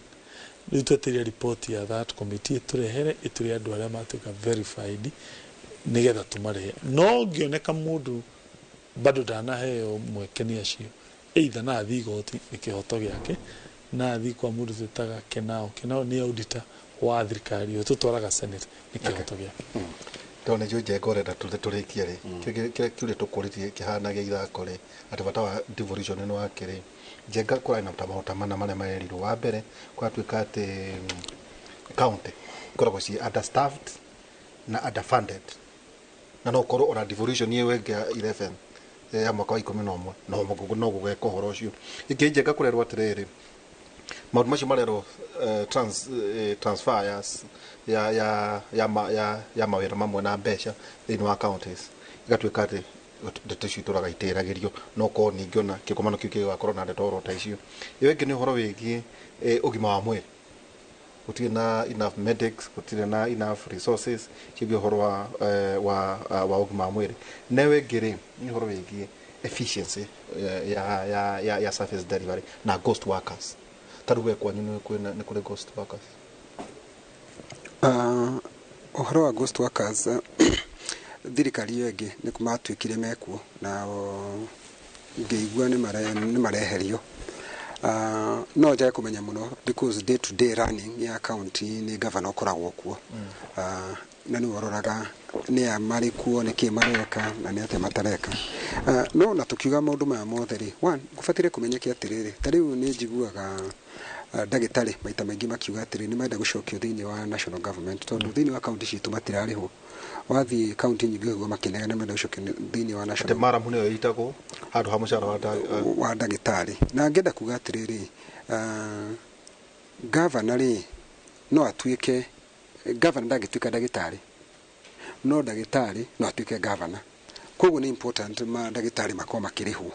nitweteria report ya that committee turehere ituri andu aria matuka verified nigetha tumare no ngioneka mundu bado ndanaheo mwekenia cio either na thigoti nikihoto giake na thi kwa mundu twitaga kenao ni auditor wa thirikari tutwaraga senate nikihoto giake tone joje gorenda turikie ri kire tukuritie kihana gia ithako ri atibata wa devolution no akiri jenga kura ina mtamahota mana mane maeriru wa mbere kwa twika ati county koragwo ci understaffed na underfunded na no korwo ona devolution yewe ngia 11 ya mwaka wa 11 no gugeka horo ucio iki jenga kurerwo atiriri maundu macio marero transfers ya mawira mamwe na mbeca thini wa counties igatwika ati ndeto icio turagaitiragirio no ko ningiona kikomano kiu kigakorwo na ndeto oro ta icio iyo ingi ni horo wigie ugima wa mwiri gutire na enough medics gutire na enough resources kibio horo wa ugima wa mwiri newe ngiri ni horo wigie efficiency ya service delivery na ghost workers taruwe kwa nyinu kwena ni kule ghost workers ohoro wa ghost workers thirikari yengi ni kumatwikire mekuo na ngeigua ni mareherio no njae kumenya muno because day to day running ya county ni governor koragwo kuo na ni wororaga ni amari kuo ni kimareka na ni ate matareka no na tukiuga maundu maya mothe ri one gufatire kumenyeke atiriri tariu ni njiguaga ndagitari maita maingi makiuga atiri ni menda gucokio thiini wa national government tondu thiini wa county citu matirariho wathi county nyingi go makinega ni menda gucokio thiini wa national mara muno yitagwo handu ha mucara wa ndagitari na ngenda kuga atiriri governor ri no atuike governor ndagituika ndagitari no ndagitari no atuike governor koguo ni important ma ndagitari makoma makiriho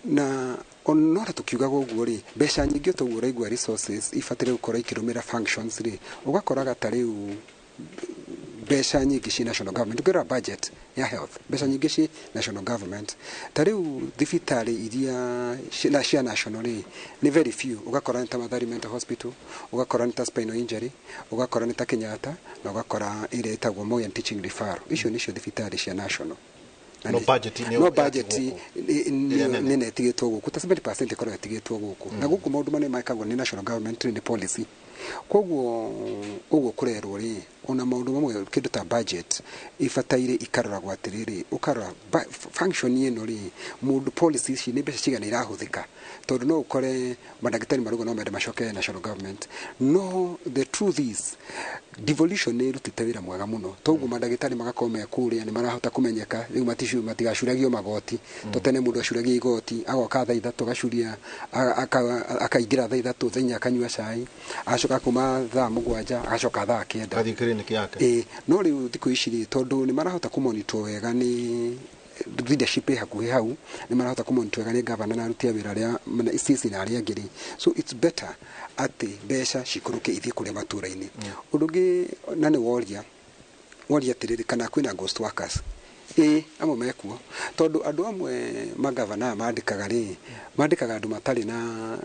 na onora tukiugaga uguo ri mbeca nyingi tuguo igwa resources ifatire gukora ikirumira functions ri ugakoraga tariu mbeca nyingi ci national government ukira budget ya health mbeca nyingi ci national government tariu thibitari iria cia national ni very few ugakora ni ta Mathari Mental Hospital ugakora ni ta spinal injury ugakora ni ta Kinyata na ugakora ile itagwo Moi and Teaching Referral icio nicio thibitari cia national no budget ni netigitwo guku ta 70% ikoro netigitwo guku na guku maundu mane maikagwo ni national government ni policy koguo uguo kurerwo ri ona maundu mamwe kindu ta budget ifataire ikaroragwo atiriri ukarora function ino ri mundu policy ici ni mbeca cigana irahuthika tondu no ukore mandagitari marugo no mende macoke national government no the truth is devolution ni rutite wira mwega muno toguo mandagitari magakome kuria ni marahota kumenyeka riu matigacuragio magoti totene mundu acuragia igoti agoka thaa 3 gacuria akaingira thaa 3 thenya akanyua cai acoka kuma thaa 7 agacoka thaa 9 kathi clinic yake no riu thiku ici ri tondu ni marahota kumonitor wega ni leadership hakuhi hau ni marahota kumonitor wega ni governor na rutia wira ria sisi na aria ngiri so it's better ati mbeca cikuruke ithie kuria matura-ini undugi na ni woria tiriri kana kwina ghost workers amo mekuo tondu andu amwe magavana mandikaga andu matari na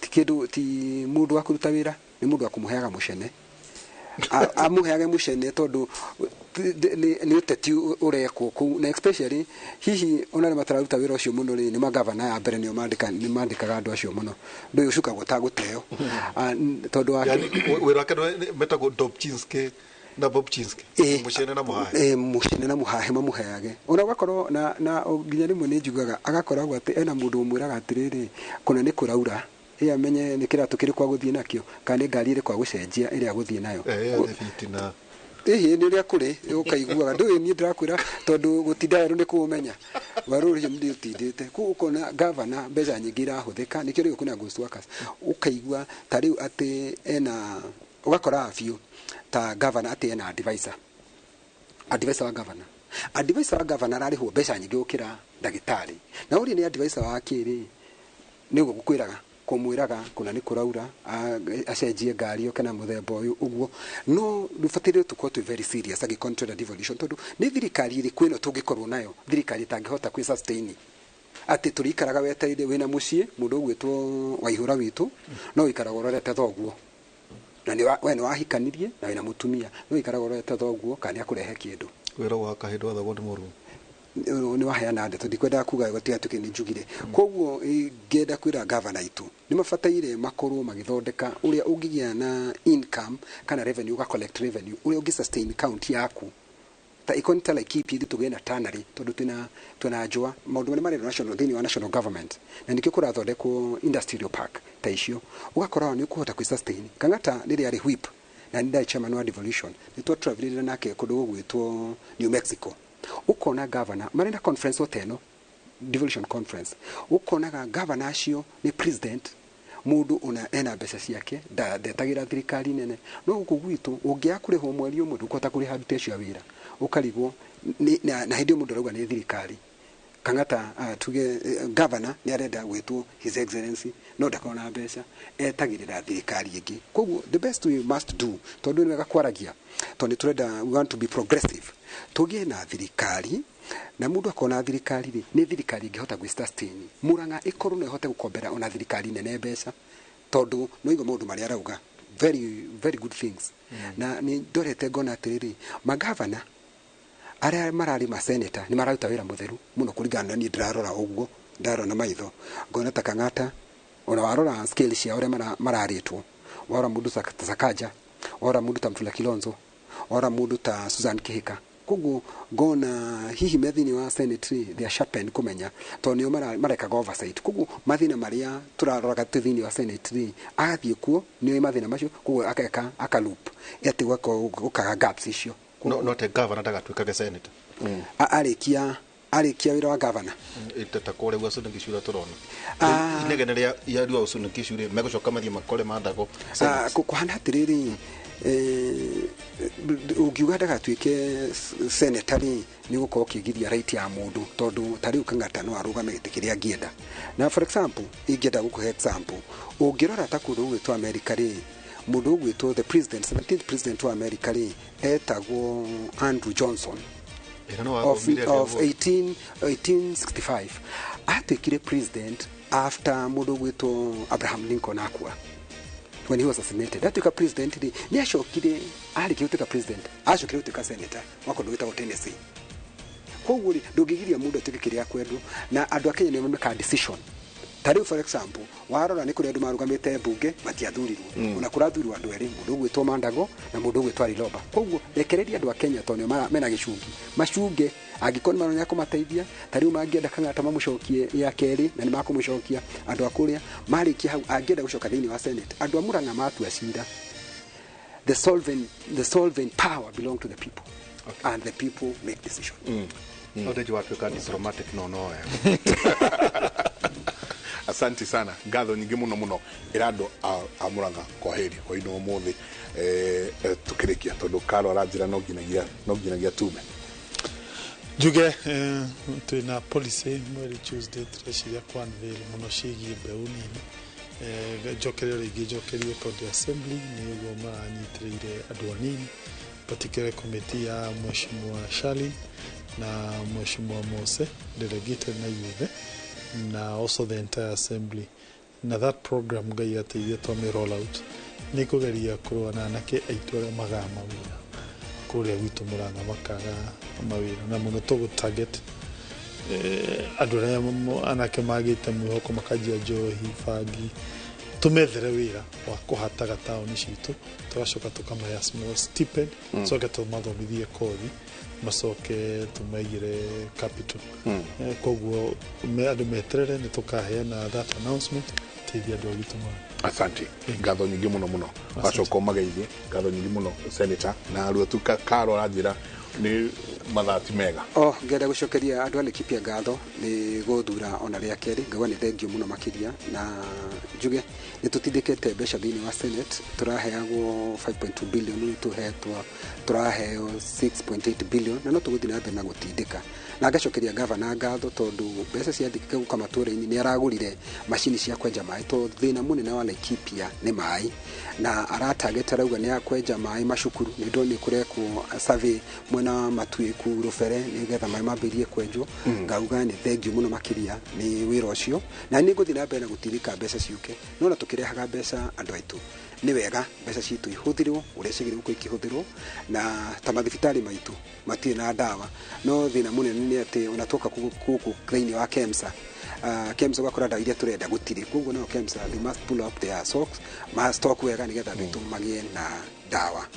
kindu ti mundu wa kuruta wira ni mundu wa kumuheaga mucene amuheage mucene tondu ni uteti urekwo ku na especially hihi ona matararuta wira ucio muno ni magavana ya mbere ni mandikaga andu acio muno ndu ucuka gutaguteo tondu wira wake metago Dobchinski na Bobchinski mucene na muhahe mucene na muhahe mamuheage ona gakoro na nginya rimwe ni njugaga agakoragwo ati ena mundu umwiraga atiriri kuna ni kuraura iya menye ni kiratu kiri kwa guthie nakio kana ngari iri kwa gucenjia iri aguthie nayo ni uria kuri ukaiguaga ndu ni ndirakwira tondu gutinda ru ni kumenya waruri ndi utindite ku ukona governor mbeca nyingi irahuthika nikio ri kuna ghost workers ukaigua tariu ati ena ugakora afio ta governor ati ena advisor wa governor advisor wa governor ari ho mbeca nyingi ukira ndagitari na uri ni advisor wa kiri ni gukwiraga kumwiraga kuna ni kuraura acenjie ngari yo kana muthemba uyu uguo no dufatire tukwo tu very serious agi control devolution tondu ni thirikari iri kwino tungikorwo nayo thirikari tangihota kwi sustain ati turikaraga wetereire wina mucie mundu gwitwo waihura witu no ikaraga urorete thoguo na ni we wahikanirie na wina mutumia no ikaraga urorete thoguo kana akurehe kindu wira wa kahindo athago ni muru ni waheana ndeto ndikwenda kuga gotia tukini njugire koguo ngenda kwira governor itu ni mafataire makorwo magithondeka uria ungigia na income kana revenue ga collect revenue uria ungi sustain county yaku ta ikonta like ipi tugena tanari tondu tuna njua maundu mari national thini wa national government na nikio kurathondekwo industrial park ta icio ugakora ni kuhota ku sustain Kang'ata ni ari whip na ni chairman wa devolution ni to travel nake kundu gwitwo New Mexico ukona governor marenda conference oteno devolution conference ukona governor acio ni president mundu una ena mbeca ciake ndetagira thirikari nene no gugwitu ungia kuriho mweri umwe ukota kuri habite cio wira ukarigwo na hindi mundu rauga ni thirikari Kang'ata tuge governor ni arenda gwitwo his excellency no ndakona mbeca etagirira thirikari ingi koguo the best we must do tondu ni wega kwaragia tondu turenda we want to be progressive tugie na thirikari na mundu akona thirikari ri ni thirikari ingihota gwi sustain Murang'a ikorwo no ihote gukombera ona thirikari nene mbeca tondu no igo mundu mari arauga very good things na ni ndorete ngona atiriri magavana aria marari ma senator ni mararuta wira mutheru muno kuringana ni ndirarora uguo ndarona maitho ngona ta Kang'ata ona warora scale cia uria mararitwo wara mundu Sakaja wara mundu ta Mtula Kilonzo wara mundu ta Susan Kihika koguo ngona hihi methini wa senate they are sharpened kumenya to nio mareka oversight koguo mathina maria turaroraga thini wa senate agathie kuo nio mathina macio koguo aka loop eti gukaga gaps icio no te governor ndagatuikaga senator arikia wira wa governor itata kore wasu ngishura turona inegeneria ya riwa usu ngishura megucoka mathie makore mandago kuhana atiriri ugiuga ndagatuike senatari ni gukorwo kigiria right ya mundu tondu tari Kang'ata no arugame giti kiria ngienda na for example ingienda gukuhe example ungirora ta kundu gwitwa America ri mundu gwitwo the president 17th president wa America ri etagwo Andrew Johnson of 1865 atekire president after mundu gwitwo Abraham Lincoln akua when he was assassinated atuika president ni ashokire ali kiutika president ashokire utika senator wako ndo witwa Tennessee koguo ndugigiria mundu atuike kiria kwendu na andu akenya ni mameka decision tari for example warora ni kuri andu marugamite bunge matiathurirwo una kurathurirwo andu eri mundu gwitwo Mandago na mundu gwitwo Liloba koguo rekereria andu akenya tonyo mena gicungi macunge angikoni maronya kumateithia tari mangienda Kang'ata mamucokie ya keri na ni makumucokia andu akuria marikia hau angienda gucoka thini wa senate andu amuranga matu acira the solvent power belong to the people and the people make decision odeji watu ka diplomatic no Asante sana ngatho nyingi muno irado amuranga kwa heri kwa ino umuthi tukirikia tondu karo aranjira no nginagia tume Juge twina policy mweri Tuesday tureciria kwanirira muno cigie mbeu nini jokerio county assembly ni uguo maranyitirire andu anini particular committee ya Mheshimiwa Shalin na Mheshimiwa Mose delegated na youth na also the entire assembly na that program gai ateithia to roll out ni kugeria kurwa na anake aitware magama wira kuria gwitu Murang'a makaga mawira na muno to target adurea anake magite mwihoko makajia njohi fagi tumethere wira wa kuhataga taoni citu turacoka tukamaya small stipend so geto mathomithie kothi macoke tumeigire capital koguo andu meterere ni tukaheana that announcement gũteithia andũ agitũ mũno. Asante. Ngatho nyingĩ mũno mũno. Wacoka mageithie. Ngatho nyingĩ mũno Senator na aruo tu Karo ranjira ni mathati mega. Ngenda gucokeria andu ale kipia ngatho ni guthura ona ria keri ngagwa ni thengio muno makiria na njuge ni tutindikete mbeca thiini wa Senate turaheagwo 5.2 billion turaheo 6.8 billion na no tuguthina mbere na gutindika na ngacokeria governor ngatho tondu mbeca ciathikike guka matura-ini ni aragurire machini cia kwenja mai to thina munene wa Laikipia ni mai na aratageta rauga ni akwenja mai macukuru ni ndo ni kurekwo survey mwena matuiku rufere ni getha mai mambirie kwenjwo ngauga ni thengio muno makiria ni wira ucio na ni nguthina mbere na gutindika mbeca ciuke no na tukirehaga mbeca andu aitu ni wega mbeca citu ihuthirwo uria cigirwo ko ikihuthirwo na ta mathibitari maitu matie na dawa no thina munene ni ati unatoka kuku kraini wa KEMSA KEMSA gakora dawa iria turenda gutiri kuguo no KEMSA they must pull up their socks ma stock wega ni getha bitu magie na dawa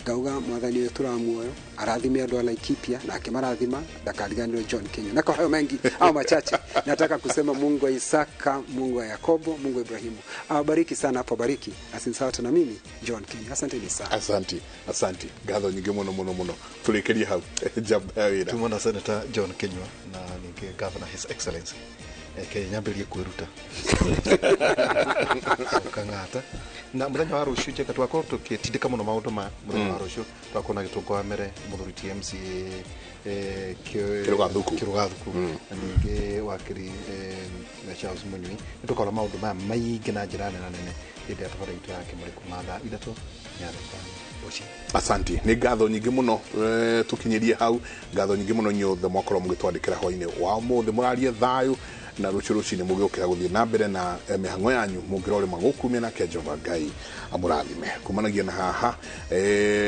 ngauga mwathani wetu turamuoyo arathime andu ala Laikipia na akimarathima ndakariganirwo John Kinyua na kwa hayo mengi au machache nataka kusema Mungu wa Isaka, Mungu wa Yakobo, Mungu wa Ibrahimu awabariki sana hapo bariki asinsawa na mimi John Kinyua. Asante sana. Asante ngatho nyingi muno turekerie hau jabawira tumona Senator John Kinyua na ninge Governor His Excellency nyambirie kwiruta Kang'ata na muthenya wa rucio njeka twakorwo tukitindika muno maundu ma muthenya wa rucio twakona gitungo wa mere muthuri TMCA Kirugathuku na ninge wakiri na Charles Munyui tukora maundu ma maingi na njira nene inde atafara itu yake muri kumatha idatu nyara oci. Asante ni ngatho nyingi muno tukinyirie hau ngatho nyingi muno nyothe mwakorwo mugitwandikira hwaini wa muthe murarie thayu na ruciruci mugiukira guthie na mbere na mihango yanyu mungirore magukumia na Jehova Ngai amurathime kumanagia na haha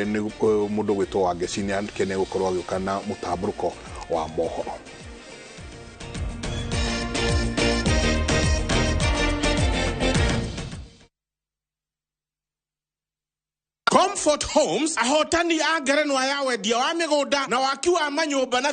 ni mundu gwitwo wa Ngecini kene gukorwo agiukana mutamburuko wa mohoro. Comfort Homes ahotani a ngerenwa ya wendia wa migunda na waki wa manyumba na